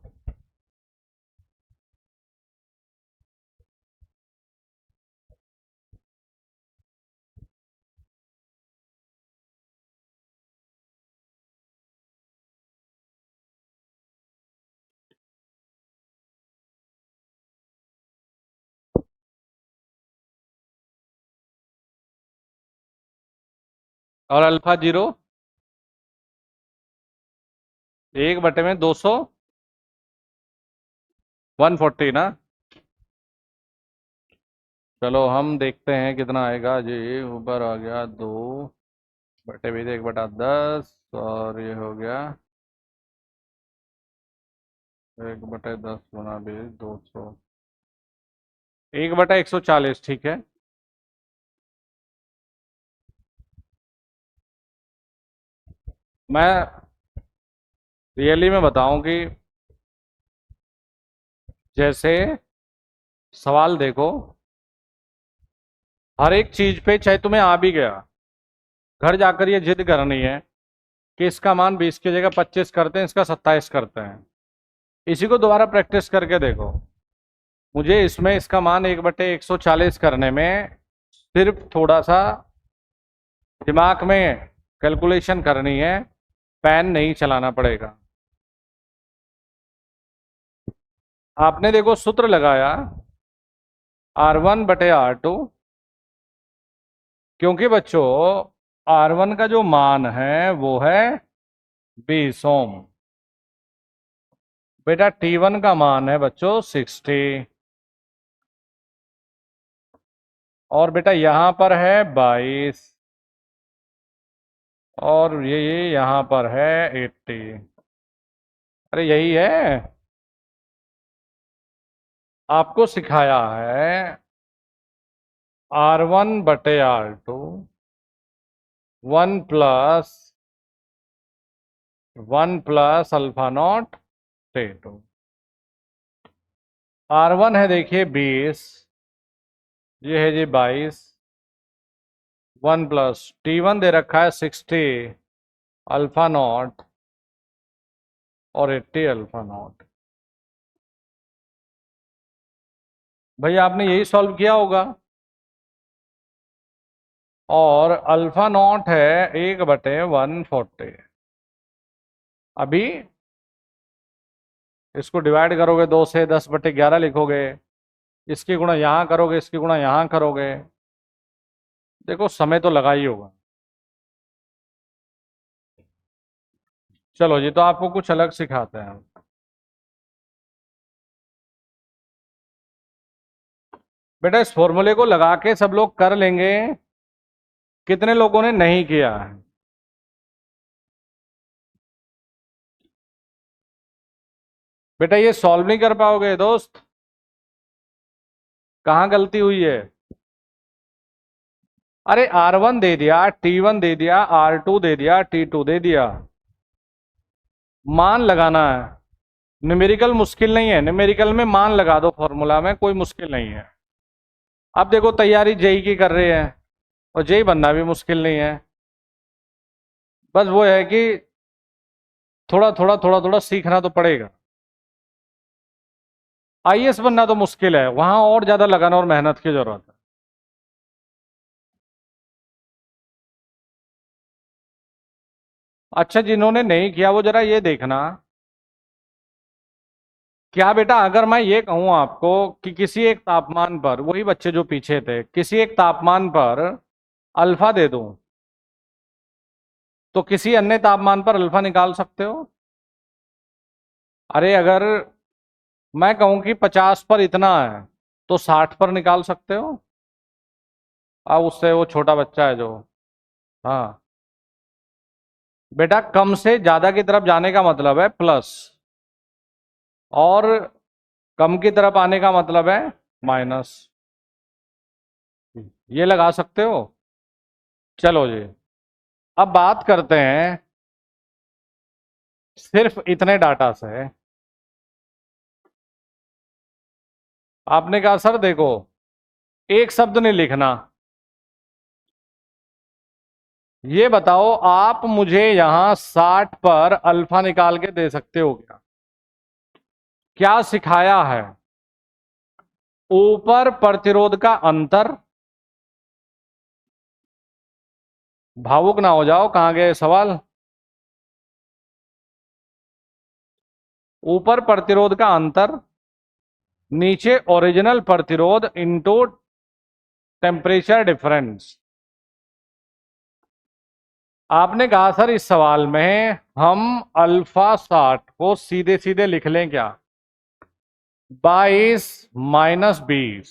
और अल्फा 0 1/200 140 ना। चलो हम देखते हैं कितना आएगा जी। ऊपर आ गया 2/20, 1/10 और ये हो गया 1/10 गुना 20, 200, 1/140। ठीक है, मैं रियली में बताऊं कि जैसे सवाल देखो, हर एक चीज पे चाहे तुम्हें आ भी गया, घर जाकर ये जिद करनी है कि इसका मान 20 की जगह 25 करते हैं, इसका 27 करते हैं। इसी को दोबारा प्रैक्टिस करके देखो। मुझे इसमें इसका मान 1/140 करने में सिर्फ थोड़ा सा दिमाग में कैलकुलेशन करनी है। पेन नहीं चलाना पड़ेगा। आपने देखो सूत्र लगाया R1/R2, क्योंकि बच्चों R1 का जो मान है वो है 20 ओम। बेटा T1 का मान है बच्चों 60, और बेटा यहां पर है 22, और ये यहां पर है 80। अरे यही है, आपको सिखाया है R1/R2 1 plus alpha not T2। R1 है देखिए 20, ये है जी 22, 1 प्लस T1 दे रखा है 60 अल्फा नॉट और 80 अल्फा नॉट। भैया आपने यही सॉल्व किया होगा। और अल्फा नॉट है 1/140। अभी इसको डिवाइड करोगे 2 से, 10/11 लिखोगे, इसकी गुणा यहाँ करोगे, इसकी गुणा यहाँ करोगे, देखो समय तो लगा ही होगा। चलो जी, तो आपको कुछ अलग सिखाते हैं। बेटा इस फॉर्मूले को लगा के सब लोग कर लेंगे, कितने लोगों ने नहीं किया है? बेटा ये सॉल्व नहीं कर पाओगे दोस्त, कहाँ गलती हुई है? अरे R1 दे दिया, T1 दे दिया, R2 दे दिया, T2 दे दिया, मान लगाना है। न्यूमेरिकल मुश्किल नहीं है, न्यूमेरिकल में मान लगा दो, फॉर्मूला में कोई मुश्किल नहीं है। अब देखो तैयारी जेई की कर रहे हैं, और जेई बनना भी मुश्किल नहीं है, बस वो है कि थोड़ा थोड़ा सीखना तो पड़ेगा। आईएएस बनना तो मुश्किल है, वहां और ज्यादा लगन और मेहनत की जरूरत है। अच्छा, जिन्होंने नहीं किया वो जरा ये देखना, क्या बेटा अगर मैं ये कहूं आपको कि किसी एक तापमान पर, वही बच्चे जो पीछे थे, किसी एक तापमान पर अल्फा दे दूं, तो किसी अन्य तापमान पर अल्फा निकाल सकते हो? अरे अगर मैं कहूं कि 50 पर इतना है, तो 60 पर निकाल सकते हो? अब उससे वो छोटा बच्चा है जो, हाँ बेटा कम से ज्यादा की तरफ जाने का मतलब है प्लस, और कम की तरफ आने का मतलब है माइनस। ये लगा सकते हो। चलो जी, अब बात करते हैं सिर्फ इतने डाटा से। आपने कहा सर देखो एक शब्द नहीं लिखना, ये बताओ आप मुझे यहां 60 पर अल्फा निकाल के दे सकते हो क्या? क्या सिखाया है? ऊपर प्रतिरोध का अंतर, भावुक ना हो जाओ, कहां गए सवाल? ऊपर प्रतिरोध का अंतर, नीचे ओरिजिनल प्रतिरोध इनटू टेम्परेचर डिफरेंस। आपने कहा सर इस सवाल में हम अल्फा 60 को सीधे सीधे लिख लें क्या? 22 माइनस 20,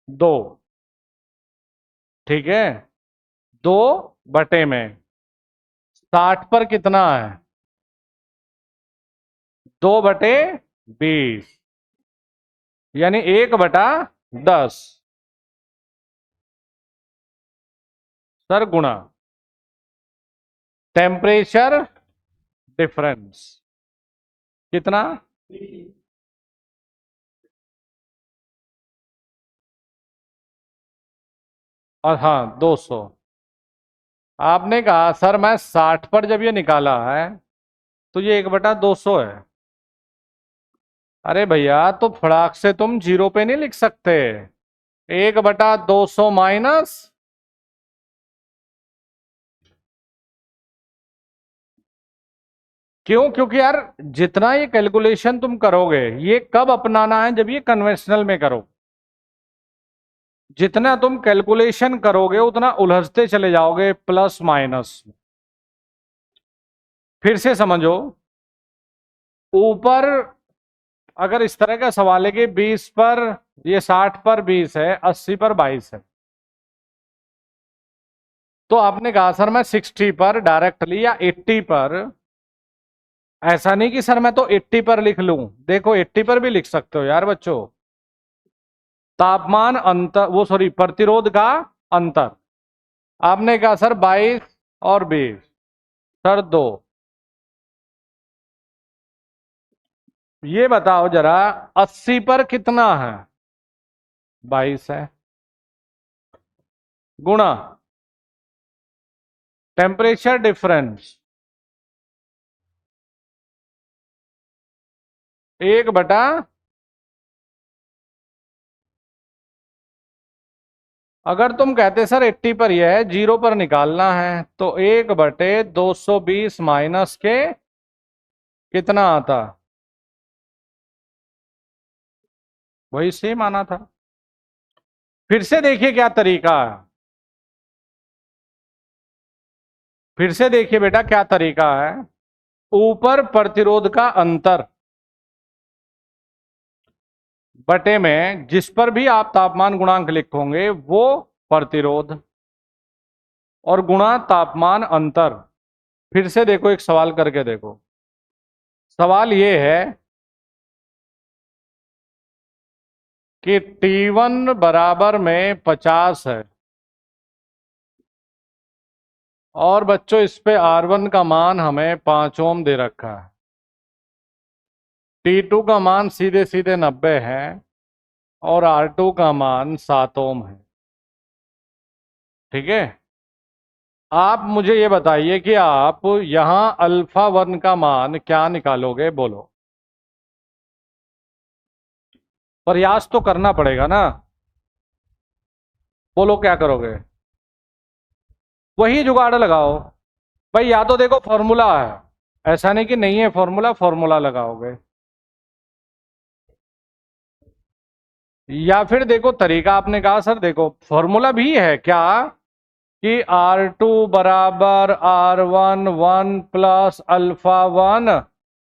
2, ठीक है, 2/में 60 पर कितना है? 2/20, यानी 1/10 सर, गुणा टेम्परेचर डिफरेंस। कितना? और हाँ 200। आपने कहा सर मैं 60 पर जब ये निकाला है तो ये 1/200 है। अरे भैया तो फटाक से तुम जीरो पे नहीं लिख सकते, 1/200 माइनस क्यों? क्योंकि यार जितना ये कैलकुलेशन तुम करोगे, ये कब अपनाना है? जब ये कन्वेंशनल में करो। जितना तुम कैलकुलेशन करोगे उतना उलझते चले जाओगे प्लस माइनस। फिर से समझो, ऊपर अगर इस तरह का सवाल है कि 20 पर, ये 60 पर 20 है, 80 पर 22 है, तो आपने कहा सर मैं 60 पर डायरेक्टली या 80 पर, ऐसा नहीं कि सर मैं तो 80 पर लिख लूं। देखो 80 पर भी लिख सकते हो यार बच्चों। तापमान अंतर, वो सॉरी, प्रतिरोध का अंतर। आपने कहा सर 22 और 20, सर 2। ये बताओ जरा, 80 पर कितना है? 22 है, गुणा टेम्परेचर डिफरेंस 1/, अगर तुम कहते सर 80 पर यह है, 0 पर निकालना है, तो 1/220 माइनस के कितना आता? वही सेम आना था। फिर से देखिए क्या तरीका है। फिर से देखिए बेटा क्या तरीका है। ऊपर प्रतिरोध का अंतर बटे में जिस पर भी आप तापमान गुणांक लिखोगे वो प्रतिरोध, और गुणा तापमान अंतर। फिर से देखो, एक सवाल करके देखो। सवाल ये है कि T1 बराबर में 50 है, और बच्चों इस पे R1 का मान हमें 5 ओम दे रखा है। T2 का मान सीधे सीधे 90 है, और R2 का मान 7 ओम है। ठीक है, आप मुझे ये बताइए कि आप यहां अल्फा 1 का मान क्या निकालोगे? बोलो। प्रयास तो करना पड़ेगा ना। बोलो क्या करोगे? वही जुगाड़ लगाओ भाई। या तो देखो फॉर्मूला है, ऐसा नहीं कि नहीं है फॉर्मूला, फॉर्मूला लगाओगे, या फिर देखो तरीका, आपने कहा सर देखो फॉर्मूला भी है क्या कि R2 बराबर R1 plus alpha 1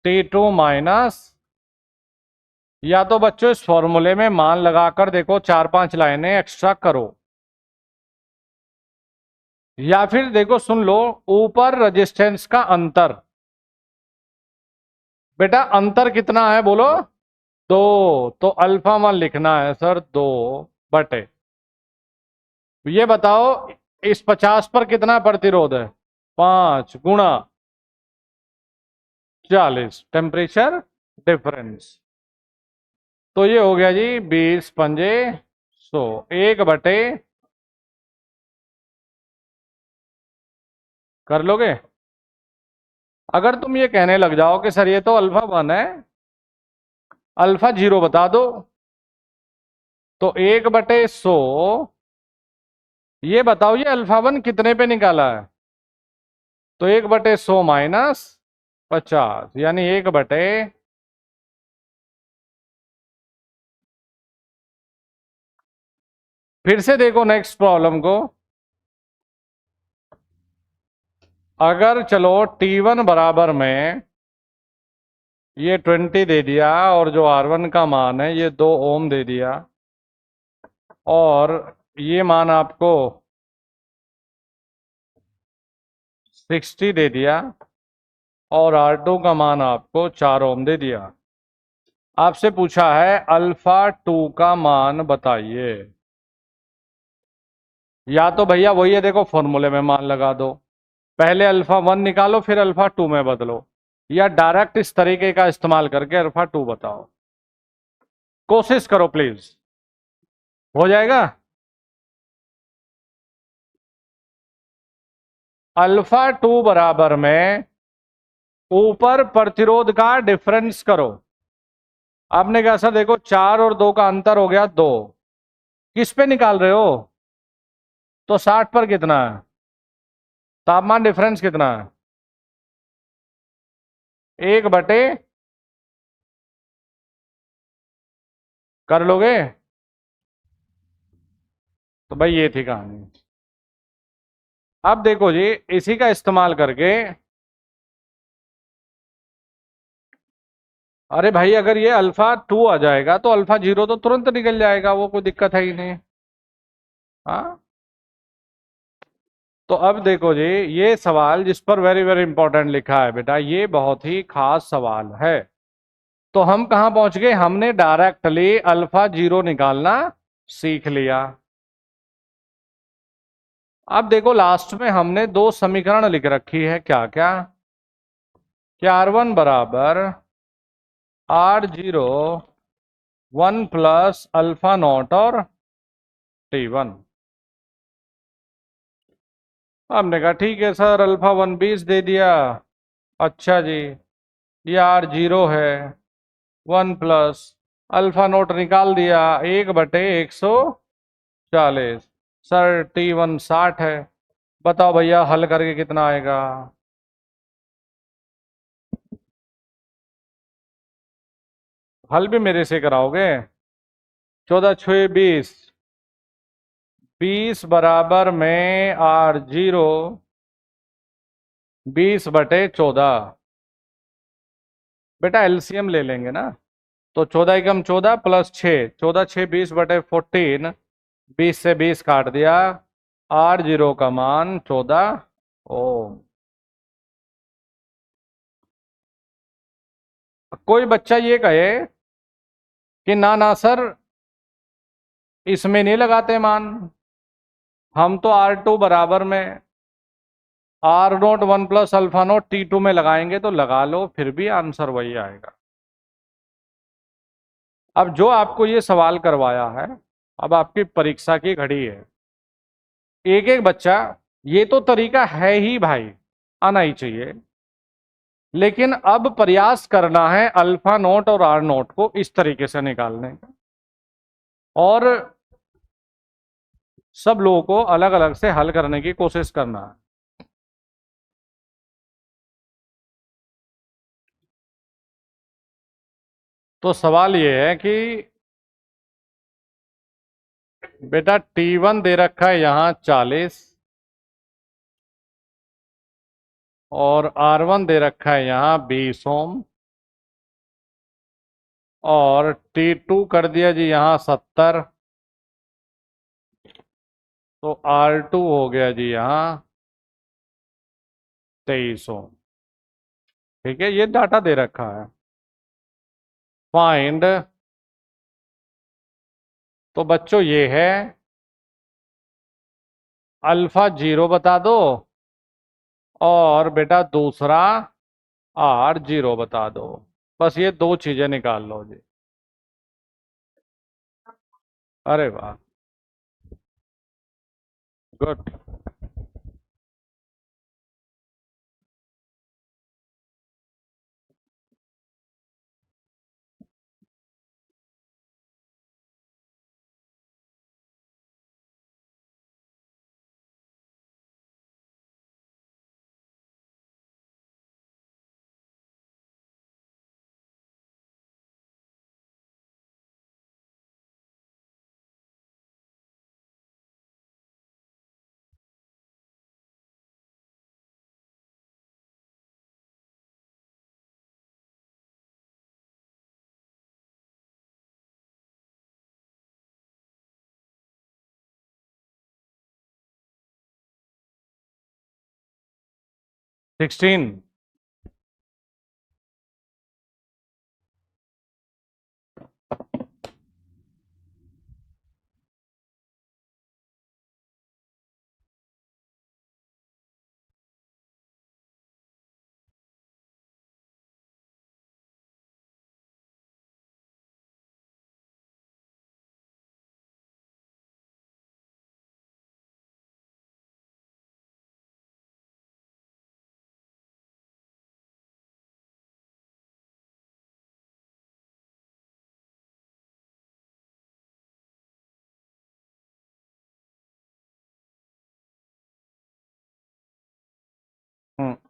T2 minus. या तो बच्चों इस फॉर्मूले में मान लगाकर देखो 4-5 लाइनें एक्स्ट्रा करो, या फिर देखो सुन लो, ऊपर रेजिस्टेंस का अंतर। बेटा अंतर कितना है बोलो? 2। तो अल्फा 1 लिखना है सर 2 बटे, ये बताओ इस 50 पर कितना प्रतिरोध है? 5 गुणा 40 टेम्परेचर डिफरेंस। तो ये हो गया जी 20×100, 1/, कर लोगे? अगर तुम ये कहने लग जाओ कि सर ये तो अल्फा 1 है, अल्फा 0 बता दो, तो 1/100। ये बताओ ये अल्फा 1 कितने पे निकाला है? तो 1/100 माइनस 50, यानी 1/, फिर से देखो नेक्स्ट प्रॉब्लम को। अगर चलो T1 बराबर में ये 20 दे दिया, और जो R1 का मान है ये 2 ओम दे दिया, और ये मान आपको 60 दे दिया, और R2 का मान आपको 4 ओम दे दिया। आपसे पूछा है अल्फा 2 का मान बताइए। या तो भैया वही है, देखो फॉर्मूले में मान लगा दो, पहले अल्फा 1 निकालो फिर अल्फा 2 में बदलो, या डायरेक्ट इस तरीके का इस्तेमाल करके अल्फा 2 बताओ। कोशिश करो प्लीज, हो जाएगा। अल्फा 2 बराबर में ऊपर प्रतिरोध का डिफरेंस करो। आपने कहा सर देखो 4 और 2 का अंतर हो गया 2, किस पे निकाल रहे हो? तो 60 पर कितना है? तापमान डिफरेंस कितना है? एक बटे, कर लोगे? तो भाई ये थी कहानी। अब देखो जी, इसी का इस्तेमाल करके, अरे भाई अगर ये अल्फा 2 आ जाएगा तो अल्फा 0 तो तुरंत निकल जाएगा, वो कोई दिक्कत है ही नहीं। हाँ। तो अब देखो जी, ये सवाल जिस पर वेरी वेरी इंपॉर्टेंट लिखा है बेटा, ये बहुत ही खास सवाल है। तो हम कहां पहुंच गए, हमने डायरेक्टली अल्फा 0 निकालना सीख लिया। अब देखो लास्ट में हमने दो समीकरण लिख रखी है, क्या क्या, कि R1 बराबर R0 1 प्लस अल्फा नॉट और T1। हमने कहा ठीक है सर, अल्फा 1 20 दे दिया। अच्छा जी, ये R0 है, 1 प्लस अल्फा नोट निकाल दिया, 1/140। सर T1 60 है। बताओ भैया हल करके कितना आएगा? हल भी मेरे से कराओगे? 14 6 20, 20 बराबर में R0 20/14। बेटा एलसीएम ले लेंगे ना। तो 14 एकम 14 प्लस 6, 14 6 20/14, 20 से 20 काट दिया, R0 का मान 14 ओम। कोई बच्चा ये कहे कि ना ना सर, इसमें नहीं लगाते मान, हम तो R2 बराबर में R0 1 plus alpha note T2 में लगाएंगे, तो लगा लो, फिर भी आंसर वही आएगा। अब जो आपको ये सवाल करवाया है, अब आपकी परीक्षा की घड़ी है। एक एक बच्चा, ये तो तरीका है ही भाई, आना ही चाहिए, लेकिन अब प्रयास करना है अल्फा नोट और आर नोट को इस तरीके से निकालने का, और सब लोगों को अलग अलग से हल करने की कोशिश करना है। तो सवाल ये है कि बेटा T1 दे रखा है यहां 40, और R1 दे रखा है यहां 20 ओम, और T2 कर दिया जी यहां 70, तो R2 हो गया जी यहां 23 ओम। ठीक है, ये डाटा दे रखा है। फाइंड, तो बच्चों ये है, अल्फा 0 बता दो, और बेटा दूसरा R0 बता दो। बस ये दो चीजें निकाल लो जी। अरे वाह, गुड। सिक्सटीन।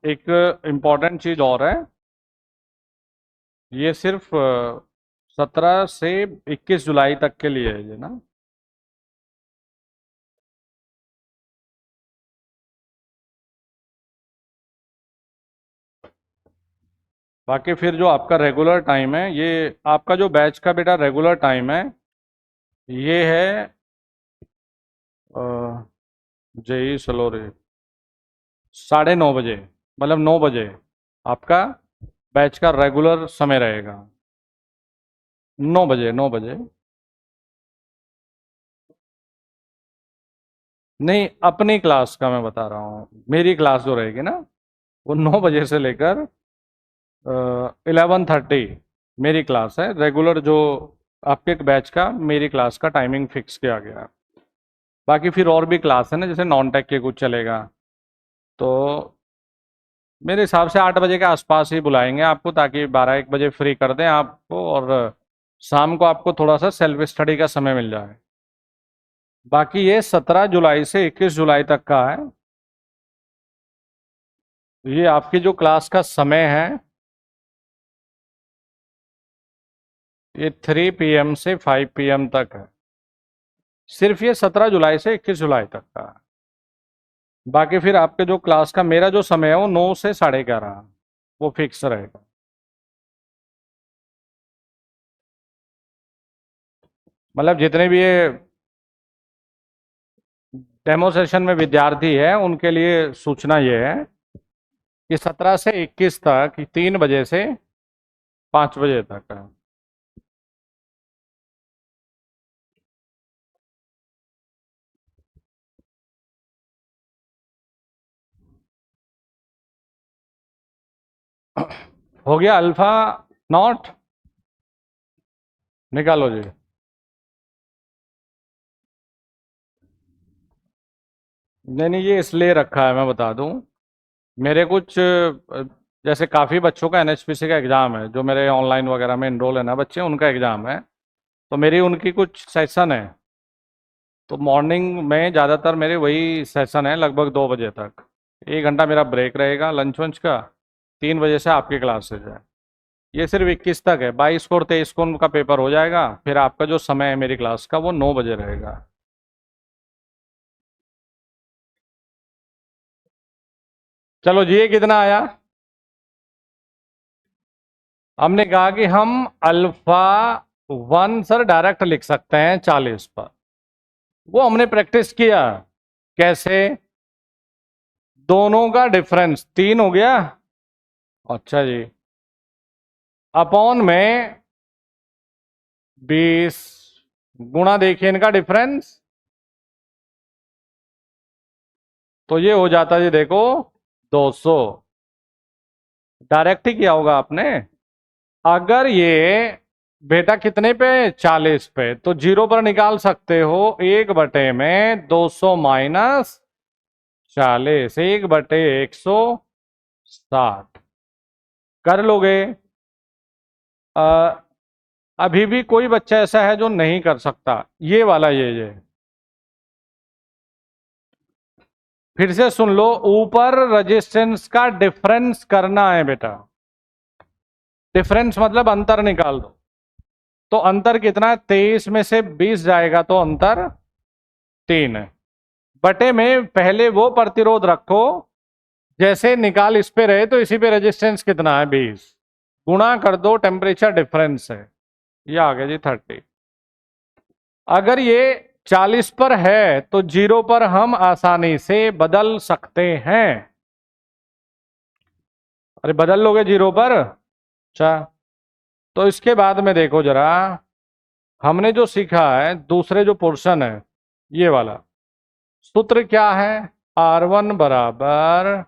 एक इम्पॉर्टेंट चीज और है, ये सिर्फ 17 से 21 जुलाई तक के लिए है ये ना। बाकी फिर जो आपका रेगुलर टाइम है, ये आपका जो बैच का बेटा रेगुलर टाइम है, ये है जेई सलोरे 9:30 बजे, मतलब 9 बजे आपका बैच का रेगुलर समय रहेगा। 9 बजे, 9 बजे। नहीं, अपनी क्लास का मैं बता रहा हूँ, मेरी क्लास जो रहेगी ना, वो 9 बजे से लेकर 11:30 मेरी क्लास है रेगुलर। जो आपके बैच का, मेरी क्लास का टाइमिंग फिक्स किया गया है। बाकी फिर और भी क्लास है ना, जैसे नॉन टेक के कुछ चलेगा, तो मेरे हिसाब से 8 बजे के आसपास ही बुलाएंगे आपको, ताकि 12-1 बजे फ्री कर दें आपको, और शाम को आपको थोड़ा सा सेल्फ स्टडी का समय मिल जाए। बाकी ये 17 जुलाई से 21 जुलाई तक का है। ये आपकी जो क्लास का समय है, ये 3 PM से 5 PM तक है। सिर्फ ये 17 जुलाई से 21 जुलाई तक का है। बाकी फिर आपके जो क्लास का, मेरा जो समय है वो 9 से 11:30, वो फिक्स रहेगा। मतलब जितने भी ये डेमो सेशन में विद्यार्थी है, उनके लिए सूचना ये है कि 17 से 21 तक 3 बजे से 5 बजे तक है। हो गया अल्फा नॉट, निकालो जी। नहीं नहीं, ये इसलिए रखा है, मैं बता दूं, मेरे कुछ जैसे काफ़ी बच्चों का एनएचपीसी का एग्ज़ाम है, जो मेरे ऑनलाइन वगैरह में इनरोल है ना बच्चे, उनका एग्ज़ाम है। तो मेरी उनकी कुछ सेशन है, तो मॉर्निंग में ज़्यादातर मेरे वही सेशन है, लगभग 2 बजे तक। 1 घंटा मेरा ब्रेक रहेगा लंच वंच का, 3 बजे से आपकी क्लासेज है। ये सिर्फ 21 तक है, 22 को और 23 को उनका पेपर हो जाएगा। फिर आपका जो समय है मेरी क्लास का, वो 9 बजे रहेगा। चलो जी, ये कितना आया? हमने कहा कि हम अल्फा 1 सर डायरेक्ट लिख सकते हैं 40 पर। वो हमने प्रैक्टिस किया। कैसे? दोनों का डिफरेंस 3 हो गया। अच्छा जी। अपॉन में 20 गुणा, देखिए इनका डिफरेंस, तो ये हो जाता है जी, देखो 200। डायरेक्ट ही किया होगा आपने। अगर ये बेटा कितने पे, 40 पे, तो 0 पर निकाल सकते हो 1/-200 - 40, 1/160 कर लोगे। अ, अभी भी कोई बच्चा ऐसा है जो नहीं कर सकता ये वाला, ये फिर से सुन लो, ऊपर रेजिस्टेंस का डिफरेंस करना है बेटा। डिफरेंस मतलब अंतर निकाल दो। तो अंतर कितना है? 23 में से 20 जाएगा तो अंतर 3 है। बटे में पहले वो प्रतिरोध रखो, जैसे निकाल इस पे रहे तो इसी पे रेजिस्टेंस कितना है, 20, गुणा कर दो टेम्परेचर डिफरेंस है, ये आ गया जी 30। अगर ये 40 पर है तो 0 पर हम आसानी से बदल सकते हैं। अरे बदल लोगे 0 पर? अच्छा, तो इसके बाद में देखो जरा, हमने जो सीखा है दूसरे जो पोर्शन है, ये वाला सूत्र क्या है? R1 बराबर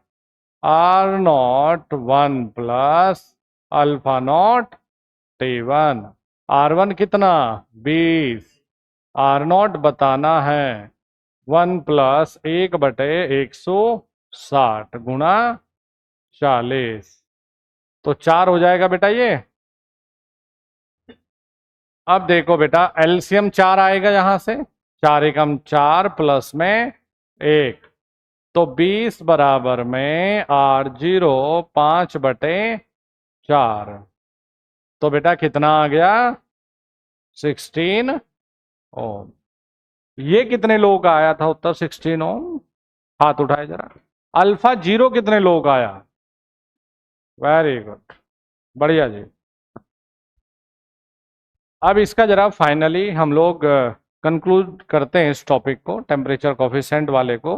R01 plus alpha not T1। R1 कितना? 20। R0 बताना है, 1 प्लस 1/160 गुणा 40, तो 4 हो जाएगा बेटा ये। अब देखो बेटा, एलसीएम 4 आएगा यहां से, 4 एकम 4 प्लस में 1, तो 20 बराबर में R0 5/4, तो बेटा कितना आ गया? 16 ओम। ये कितने लोगों का आया था उत्तर? 16 ओम। हाथ उठाए जरा। अल्फा 0 कितने लोगों का आया? वेरी गुड, बढ़िया जी। अब इसका जरा फाइनली हम लोग कंक्लूड करते हैं इस टॉपिक को, टेम्परेचर कोफिशिएंट वाले को।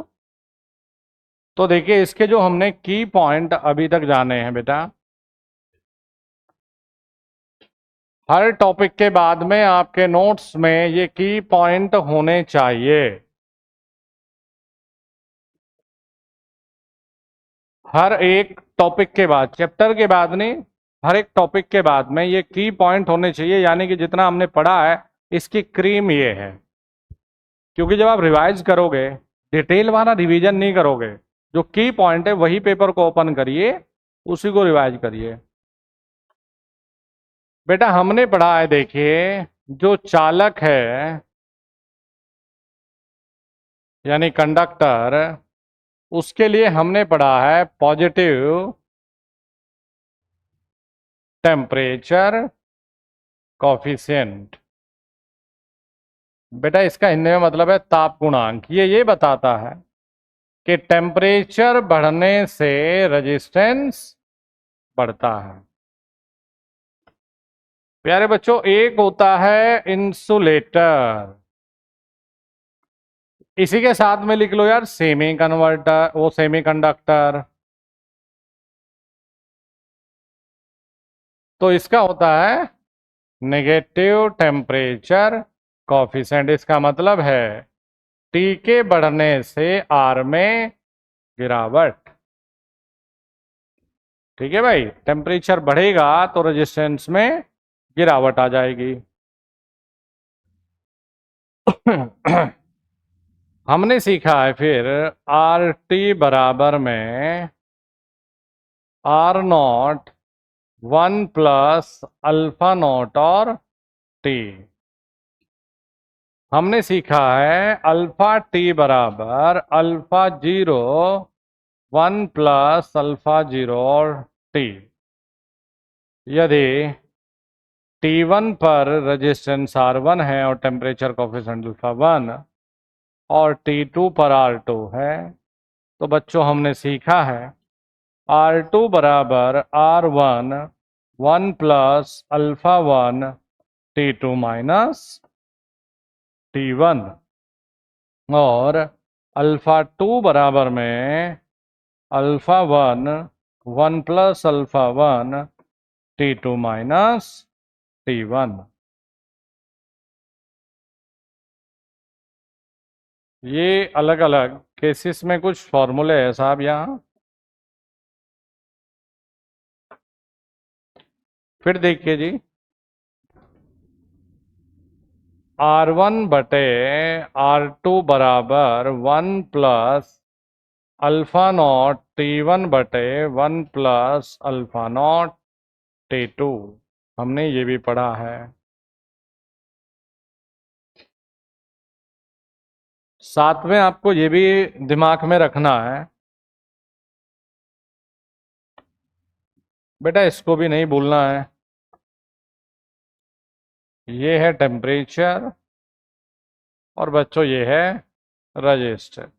तो देखिए इसके जो हमने की पॉइंट अभी तक जाने हैं बेटा, हर टॉपिक के बाद में आपके नोट्स में ये की पॉइंट होने चाहिए। हर एक टॉपिक के बाद, चैप्टर के बाद नहीं, हर एक टॉपिक के बाद में ये की पॉइंट होने चाहिए, यानी कि जितना हमने पढ़ा है इसकी क्रीम ये है। क्योंकि जब आप रिवाइज करोगे, डिटेल वाला रिवीजन नहीं करोगे, जो की पॉइंट है वही पेपर को ओपन करिए, उसी को रिवाइज करिए। बेटा हमने पढ़ा है, देखिए जो चालक है यानी कंडक्टर, उसके लिए हमने पढ़ा है पॉजिटिव टेम्परेचर कॉफिशिएंट। बेटा इसका हिंदी में मतलब है ताप गुणांक। ये बताता है कि टेम्परेचर बढ़ने से रेजिस्टेंस बढ़ता है। प्यारे बच्चों, एक होता है इंसुलेटर, इसी के साथ में लिख लो यार सेमी कन्वर्टर, वो सेमी कंडक्टर। तो इसका होता है नेगेटिव टेम्परेचर कॉफिशिएंट। इसका मतलब है टी के बढ़ने से आर में गिरावट। ठीक है भाई, टेम्परेचर बढ़ेगा तो रेजिस्टेंस में गिरावट आ जाएगी। हमने सीखा है फिर आर टी बराबर में R naught 1 plus alpha naught और टी। हमने सीखा है अल्फा टी बराबर अल्फा 0 1 प्लस अल्फा 0 और टी। यदि T1 पर रेजिस्टेंस R1 है और टेम्परेचर कोफिशिएंट अल्फा 1, और T2 पर R2 है, तो बच्चों हमने सीखा है R2 बराबर R1 1 plus alpha 1 T2 minus T1, और अल्फा 2 बराबर में alpha 1 1 plus alpha 1 T2 minus T1। ये अलग अलग केसेस में कुछ फॉर्मूले है साहब यहाँ। फिर देखिए जी, R1 बटे R2 बराबर 1 प्लस अल्फा नॉट T1 बटे 1 प्लस अल्फा नॉट T2। हमने ये भी पढ़ा है। साथ में आपको ये भी दिमाग में रखना है बेटा, इसको भी नहीं भूलना है, ये है टेम्परेचर और बच्चों ये है रजिस्टर।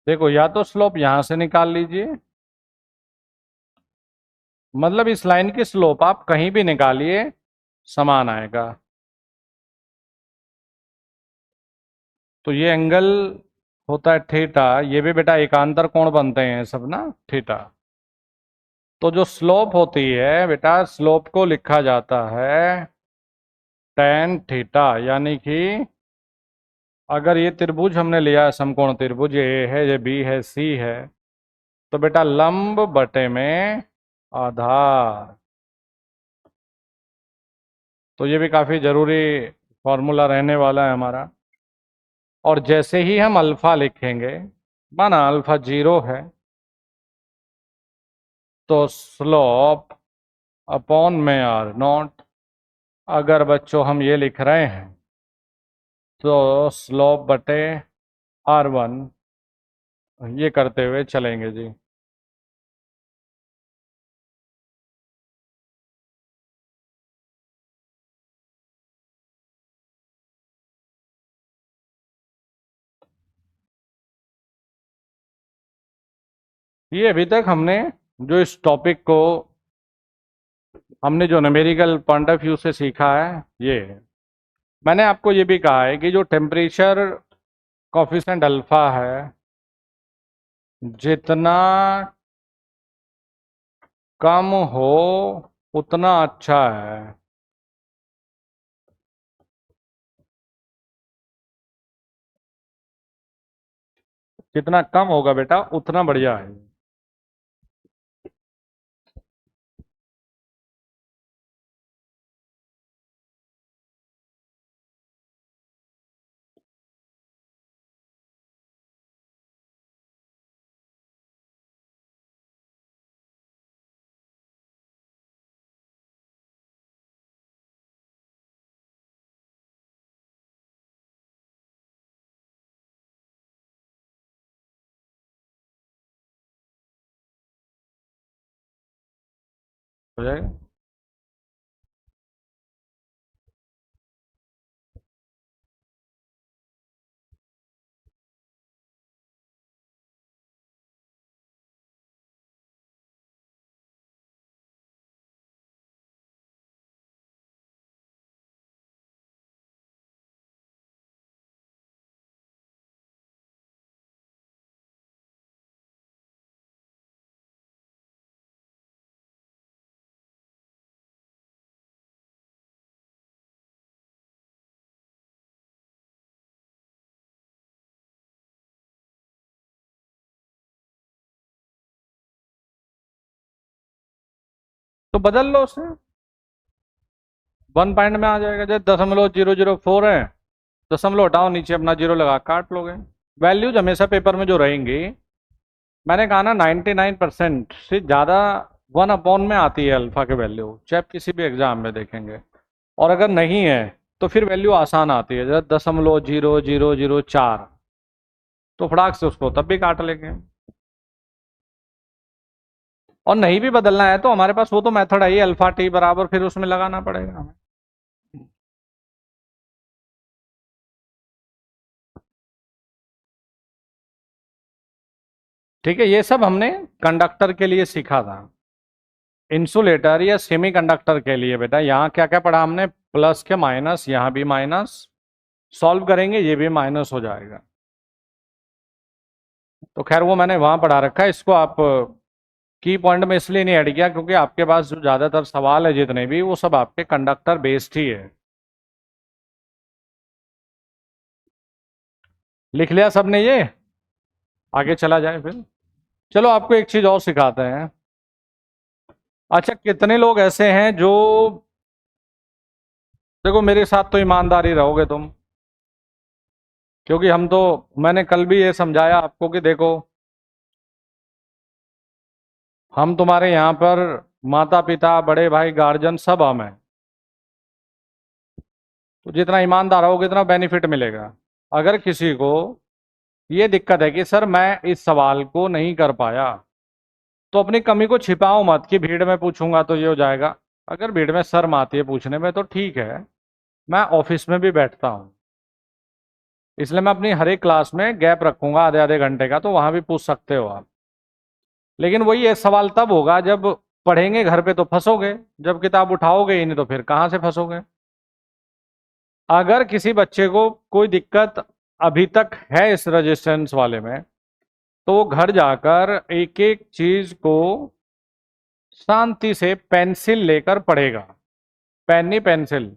देखो या तो स्लोप यहां से निकाल लीजिए, मतलब इस लाइन की स्लोप आप कहीं भी निकालिए समान आएगा। तो ये एंगल होता है थीटा, ये भी बेटा एकांतर कोण बनते हैं सब ना, थीटा। तो जो स्लोप होती है बेटा, स्लोप को लिखा जाता है tan थीटा, यानी कि अगर ये त्रिभुज हमने लिया है समकोण त्रिभुज, ये ए है, ये बी है, सी है, तो बेटा लंब बटे में आधार। तो ये भी काफ़ी ज़रूरी फॉर्मूला रहने वाला है हमारा। और जैसे ही हम अल्फ़ा लिखेंगे, माना अल्फ़ा 0 है, तो स्लोप अपॉन में आर नॉट। अगर बच्चों हम ये लिख रहे हैं तो स्लोप बटे R1, ये करते हुए चलेंगे जी। ये अभी तक हमने जो इस टॉपिक को हमने जो न्यूमेरिकल पॉइंट ऑफ व्यू से सीखा है, ये है। मैंने आपको ये भी कहा है कि जो टेम्परेचर कॉफिशिएंट अल्फा है, जितना कम हो उतना अच्छा है। जितना कम होगा बेटा उतना बढ़िया है। हो जाएगा। तो बदल लो उसे, 1 पॉइंट में आ जाएगा। जैसे 0.004 है, दशमलव हटाओ, नीचे अपना जीरो लगा काट लोगे। वैल्यूज हमेशा पेपर में जो रहेंगी, मैंने कहा ना 99% से ज़्यादा 1 अपॉन में आती है अल्फा के वैल्यू, चाहे आप किसी भी एग्जाम में देखेंगे। और अगर नहीं है तो फिर वैल्यू आसान आती है, जैसे 0.0004, तो फटाक से उसको तब भी काट लेंगे। और नहीं भी बदलना है तो हमारे पास वो तो मेथड है ही, अल्फा टी बराबर, फिर उसमें लगाना पड़ेगा हमें। ठीक है, ये सब हमने कंडक्टर के लिए सीखा था। इंसुलेटर या सेमीकंडक्टर के लिए बेटा यहाँ क्या क्या पढ़ा हमने, प्लस के माइनस, यहाँ भी माइनस, सॉल्व करेंगे ये भी माइनस हो जाएगा। तो खैर वो मैंने वहां पढ़ा रखा है, इसको आप की पॉइंट में इसलिए नहीं ऐड किया क्योंकि आपके पास जो ज्यादातर सवाल है जितने भी, वो सब आपके कंडक्टर बेस्ड ही है। लिख लिया सबने ये, आगे चला जाए फिर। चलो आपको एक चीज और सिखाते हैं। अच्छा, कितने लोग ऐसे हैं जो, देखो मेरे साथ तो ईमानदारी रहोगे तुम, क्योंकि हम तो, मैंने कल भी ये समझाया आपको कि देखो हम तुम्हारे यहाँ पर माता पिता बड़े भाई गार्जियन सब हम हैं, तो जितना ईमानदार होगे उतना बेनिफिट मिलेगा। अगर किसी को ये दिक्कत है कि सर मैं इस सवाल को नहीं कर पाया, तो अपनी कमी को छिपाओ मत कि भीड़ में पूछूंगा तो ये हो जाएगा। अगर भीड़ में शर्म आती है पूछने में तो ठीक है, मैं ऑफिस में भी बैठता हूँ, इसलिए मैं अपनी हर एक क्लास में गैप रखूंगा आधे आधे घंटे का, तो वहां भी पूछ सकते हो आप। लेकिन वही ये सवाल तब होगा जब पढ़ेंगे घर पे तो फंसोगे, जब किताब उठाओगे ही नहीं तो फिर कहाँ से फंसोगे। अगर किसी बच्चे को कोई दिक्कत अभी तक है इस रेजिस्टेंस वाले में, तो वो घर जाकर एक एक चीज को शांति से पेंसिल लेकर पढ़ेगा, पेन नहीं पेंसिल,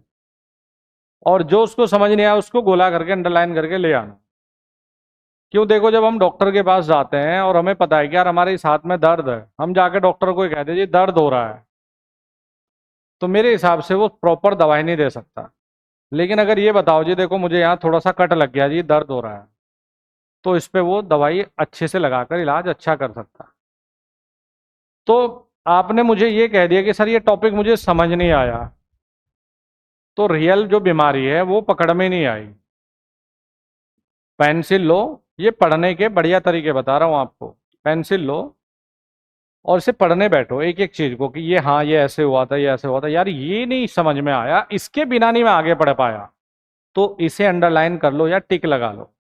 और जो उसको समझ नहीं आया उसको गोला करके अंडरलाइन करके ले आना। क्यों, देखो जब हम डॉक्टर के पास जाते हैं और हमें पता है कि यार हमारे इस हाथ में दर्द है, हम जाके डॉक्टर को कहते हैं जी दर्द हो रहा है, तो मेरे हिसाब से वो प्रॉपर दवाई नहीं दे सकता। लेकिन अगर ये बताओ जी, देखो मुझे यहाँ थोड़ा सा कट लग गया जी, दर्द हो रहा है, तो इस पे वो दवाई अच्छे से लगाकर इलाज अच्छा कर सकता है। तो आपने मुझे ये कह दिया कि सर ये टॉपिक मुझे समझ नहीं आया, तो रियल जो बीमारी है वो पकड़ में नहीं आई। पेंसिल लो, ये पढ़ने के बढ़िया तरीके बता रहा हूं आपको। पेंसिल लो और इसे पढ़ने बैठो एक एक चीज को कि ये हाँ ये ऐसे हुआ था, ये ऐसे हुआ था, यार ये नहीं समझ में आया, इसके बिना नहीं मैं आगे पढ़ पाया, तो इसे अंडरलाइन कर लो या टिक लगा लो।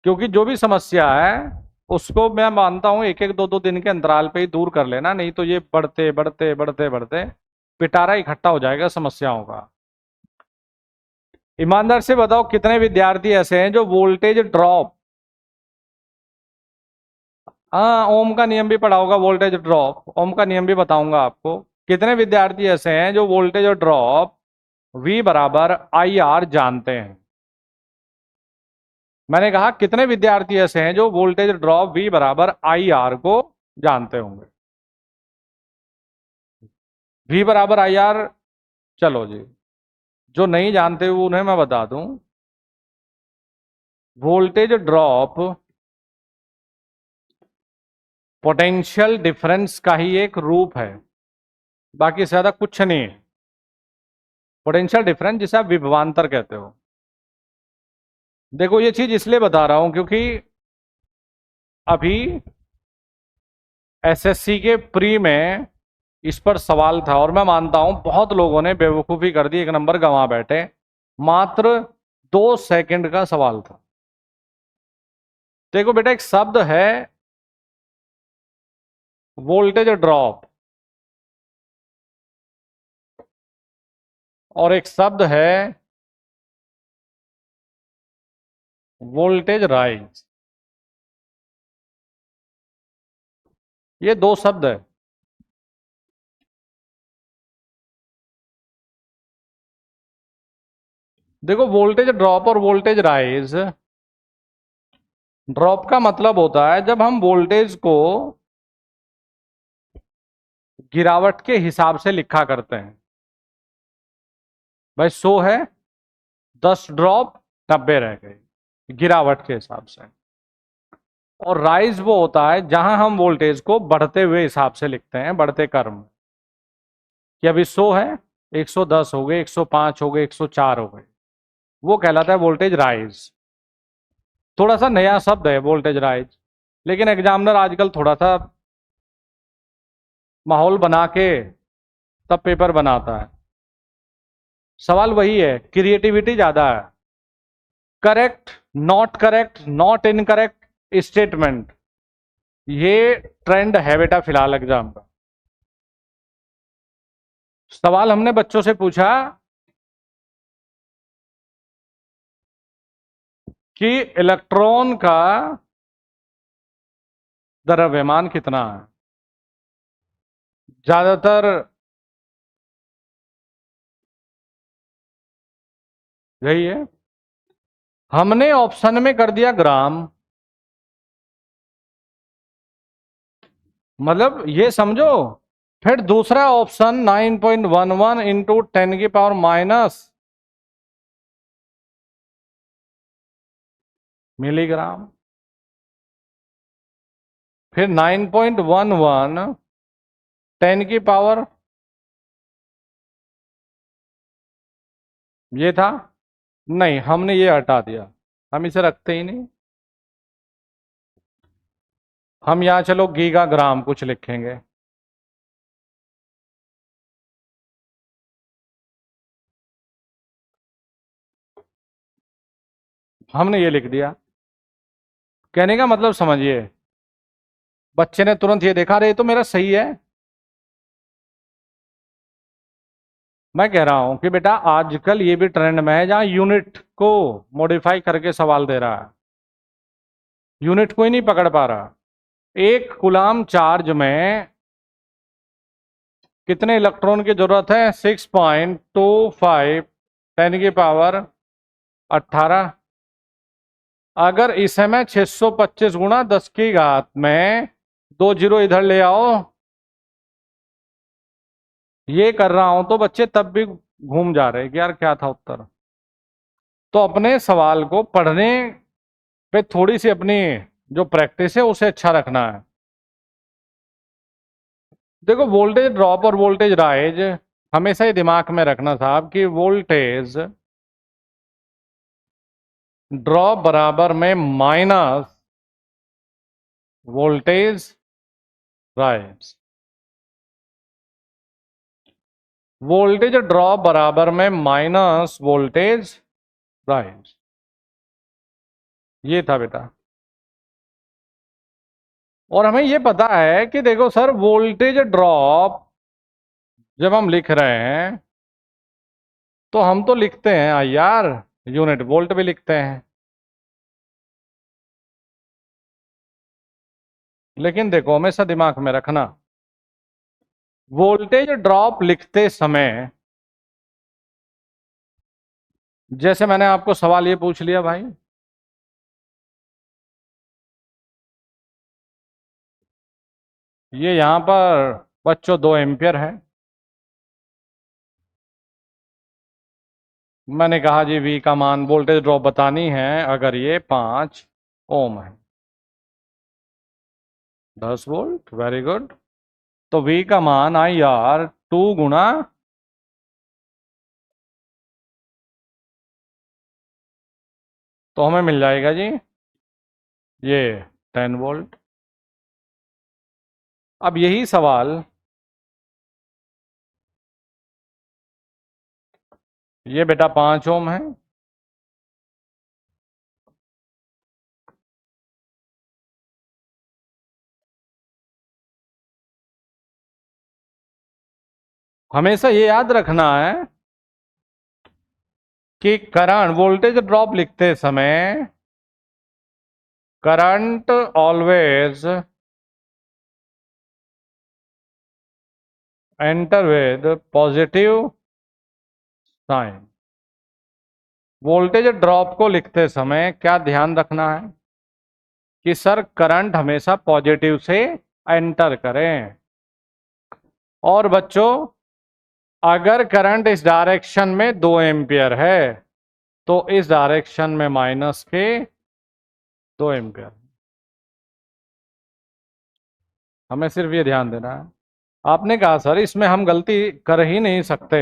क्योंकि जो भी समस्या है उसको मैं मानता हूं एक एक दो दो दिन के अंतराल पे ही दूर कर लेना, नहीं तो ये बढ़ते बढ़ते बढ़ते बढ़ते पिटारा इकट्ठा हो जाएगा समस्याओं का। ईमानदार से बताओ कितने विद्यार्थी ऐसे हैं जो वोल्टेज ड्रॉप, हाँ ओम का नियम भी पढ़ा होगा, वोल्टेज ड्रॉप, ओम का नियम भी बताऊंगा आपको। कितने विद्यार्थी ऐसे हैं जो वोल्टेज ड्रॉप V बराबर आई आर जानते हैं? मैंने कहा कितने विद्यार्थी ऐसे हैं जो वोल्टेज ड्रॉप V बराबर आई आर को जानते होंगे? V बराबर आई आर, चलो जी, जो नहीं जानते वो उन्हें मैं बता दूं, वोल्टेज ड्रॉप पोटेंशियल डिफरेंस का ही एक रूप है, बाकी से ज्यादा कुछ नहीं है। पोटेंशियल डिफरेंस जिसे आप विभवांतर कहते हो। देखो ये चीज इसलिए बता रहा हूं क्योंकि अभी एसएससी के प्री में इस पर सवाल था और मैं मानता हूं बहुत लोगों ने बेवकूफी कर दी, एक नंबर गंवा बैठे। मात्र 2 सेकंड का सवाल था। देखो बेटा, एक शब्द है वोल्टेज ड्रॉप और एक शब्द है वोल्टेज राइज। ये दो शब्द है। देखो वोल्टेज ड्रॉप और वोल्टेज राइज, ड्रॉप का मतलब होता है जब हम वोल्टेज को गिरावट के हिसाब से लिखा करते हैं। भाई 100 है, 10 ड्रॉप 90 रह गए, गिरावट के हिसाब से। और राइज वो होता है जहां हम वोल्टेज को बढ़ते हुए हिसाब से लिखते हैं, बढ़ते क्रम, कि अभी 100 है, 110 हो गए, 105 हो गए, 104 हो गए, वो कहलाता है वोल्टेज राइज। थोड़ा सा नया शब्द है वोल्टेज राइज, लेकिन एग्जामिनर आजकल थोड़ा सा माहौल बना के तब पेपर बनाता है। सवाल वही है, क्रिएटिविटी ज्यादा है। करेक्ट, नॉट इनकरेक्ट स्टेटमेंट, ये ट्रेंड है बेटा फिलहाल एग्जाम का। सवाल हमने बच्चों से पूछा कि इलेक्ट्रॉन का द्रव्यमान कितना है। ज्यादातर यही है। हमने ऑप्शन में कर दिया ग्राम, मतलब ये समझो। फिर दूसरा ऑप्शन 9.11 इंटू 10 की पावर माइनस मिलीग्राम। फिर 9.11 10 की पावर, ये था नहीं, हमने ये हटा दिया, हम इसे रखते ही नहीं। हम यहां चलो गीगा ग्राम कुछ लिखेंगे। हमने ये लिख दिया। कहने का मतलब समझिए, बच्चे ने तुरंत ये देखा, अरे ये तो मेरा सही है। मैं कह रहा हूं कि बेटा आजकल ये भी ट्रेंड में है जहां यूनिट को मॉडिफाई करके सवाल दे रहा है। यूनिट को ही नहीं पकड़ पा रहा। एक कूलाम चार्ज में कितने इलेक्ट्रॉन की जरूरत है? 6.25 10 की पावर 18। अगर इसे मैं 625 गुणा 10 की घात में 2 जीरो इधर ले आओ, ये कर रहा हूं तो बच्चे तब भी घूम जा रहे हैं कि यार क्या था उत्तर। तो अपने सवाल को पढ़ने पे थोड़ी सी अपनी जो प्रैक्टिस है उसे अच्छा रखना है। देखो वोल्टेज ड्रॉप और वोल्टेज राइज हमेशा ही दिमाग में रखना साहब कि वोल्टेज ड्रॉप बराबर में minus voltage rise. Voltage drop बराबर में माइनस वोल्टेज राइज। ये था बेटा। और हमें ये पता है कि देखो सर वोल्टेज ड्रॉप जब हम लिख रहे हैं तो हम तो लिखते हैं यार यूनिट वोल्ट भी लिखते हैं। लेकिन देखो हमेशा दिमाग में रखना वोल्टेज ड्रॉप लिखते समय, जैसे मैंने आपको सवाल ये पूछ लिया भाई, ये यहां पर बच्चों 2 एम्पियर है। मैंने कहा जी वी का मान वोल्टेज ड्रॉप बतानी है अगर ये 5 ओम है। 10 वोल्ट, वेरी गुड। तो वी का मान आई आर 2 गुना तो हमें मिल जाएगा जी ये 10 वोल्ट। अब यही सवाल ये बेटा 5 ओम है। हमेशा ये याद रखना है कि करंट वोल्टेज ड्रॉप लिखते समय current always enter with positive sign. Voltage drop को लिखते समय क्या ध्यान रखना है कि सर करंट हमेशा पॉजिटिव से एंटर करें। और बच्चों अगर करंट इस डायरेक्शन में 2 एम्पियर है तो इस डायरेक्शन में माइनस के 2 एम्पियर। हमें सिर्फ ये ध्यान देना है। आपने कहा सर इसमें हम गलती कर ही नहीं सकते,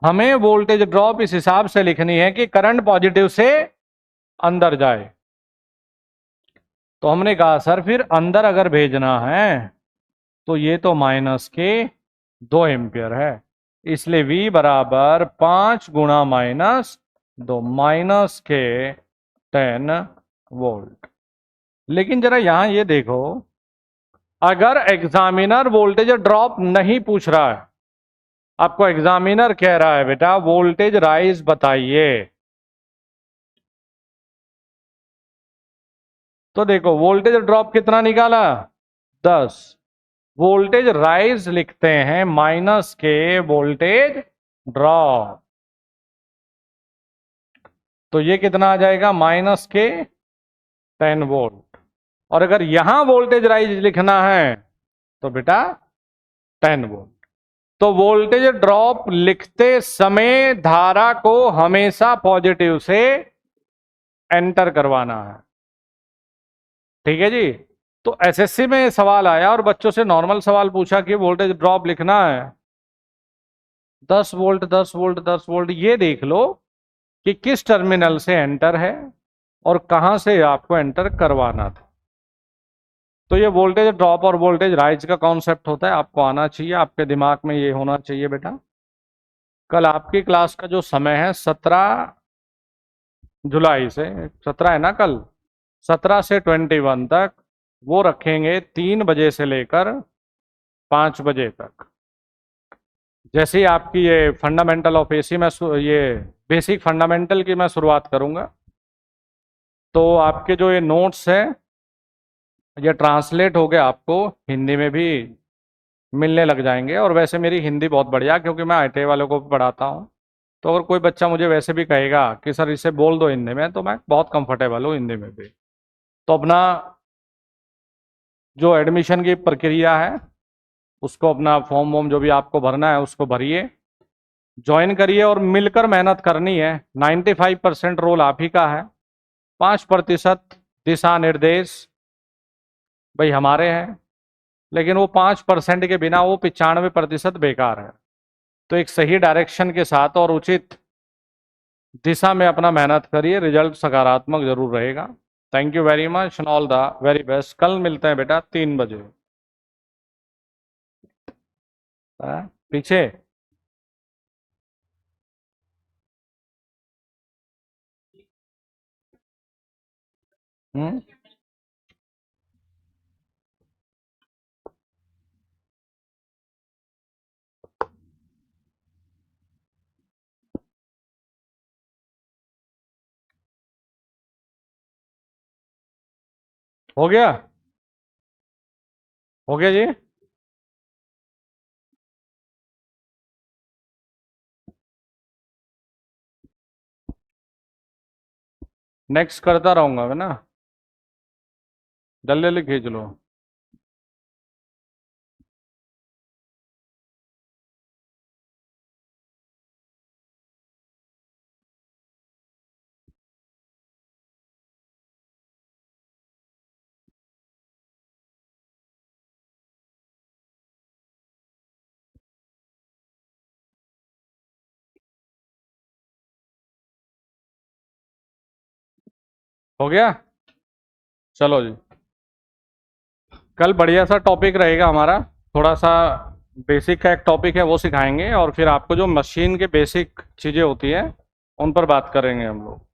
हमें वोल्टेज ड्रॉप इस हिसाब से लिखनी है कि करंट पॉजिटिव से अंदर जाए। तो हमने कहा सर फिर अंदर अगर भेजना है तो ये तो माइनस के 2 एम्पियर है, इसलिए V बराबर 5 गुणा -2 माइनस के 10 वोल्ट। लेकिन जरा यहां ये देखो अगर एग्जामिनर वोल्टेज ड्रॉप नहीं पूछ रहा है, आपको एग्जामिनर कह रहा है बेटा वोल्टेज राइज बताइए, तो देखो वोल्टेज ड्रॉप कितना निकाला 10, वोल्टेज राइज लिखते हैं माइनस के वोल्टेज ड्रॉप, तो ये कितना आ जाएगा माइनस के 10 वोल्ट। और अगर यहां वोल्टेज राइज लिखना है तो बेटा 10 वोल्ट। तो वोल्टेज ड्रॉप लिखते समय धारा को हमेशा पॉजिटिव से एंटर करवाना है। ठीक है जी। तो एसएससी में सवाल आया और बच्चों से नॉर्मल सवाल पूछा कि वोल्टेज ड्रॉप लिखना है 10 वोल्ट 10 वोल्ट 10 वोल्ट, ये देख लो कि किस टर्मिनल से एंटर है और कहां से आपको एंटर करवाना था। तो ये वोल्टेज ड्रॉप और वोल्टेज राइज का कॉन्सेप्ट होता है, आपको आना चाहिए, आपके दिमाग में ये होना चाहिए बेटा। कल आपकी क्लास का जो समय है 17 जुलाई से, 17 है ना कल, 17 से 21 तक वो रखेंगे 3 बजे से लेकर 5 बजे तक। जैसे ही आपकी ये फंडामेंटल ऑफ एसी में ये बेसिक फंडामेंटल की मैं शुरुआत करूंगा तो आपके जो ये नोट्स है ये ट्रांसलेट हो गए आपको हिंदी में भी मिलने लग जाएंगे। और वैसे मेरी हिंदी बहुत बढ़िया क्योंकि मैं आईटीआई वालों को भी पढ़ाता हूँ, तो अगर कोई बच्चा मुझे वैसे भी कहेगा कि सर इसे बोल दो हिंदी में तो मैं बहुत कंफर्टेबल हूँ हिंदी में भी। तो अपना जो एडमिशन की प्रक्रिया है उसको अपना फॉर्म वॉर्म जो भी आपको भरना है उसको भरिए, ज्वाइन करिए और मिलकर मेहनत करनी है। 95% रोल आप ही का है, 5% दिशा निर्देश भाई हमारे हैं, लेकिन वो 5% के बिना वो 95% बेकार है। तो एक सही डायरेक्शन के साथ और उचित दिशा में अपना मेहनत करिए, रिजल्ट सकारात्मक जरूर रहेगा। Thank you very much and all the very best. कल मिलते हैं बेटा 3 बजे। पीछे हम्म, हो गया, हो गया जी। नेक्स्ट करता रहूंगा मैं ना, जल्दी जल्दी खींच लो। हो गया, चलो जी। कल बढ़िया सा टॉपिक रहेगा हमारा, थोड़ा सा बेसिक का एक टॉपिक है वो सिखाएंगे, और फिर आपको जो मशीन के बेसिक चीज़ें होती है उन पर बात करेंगे हम लोग।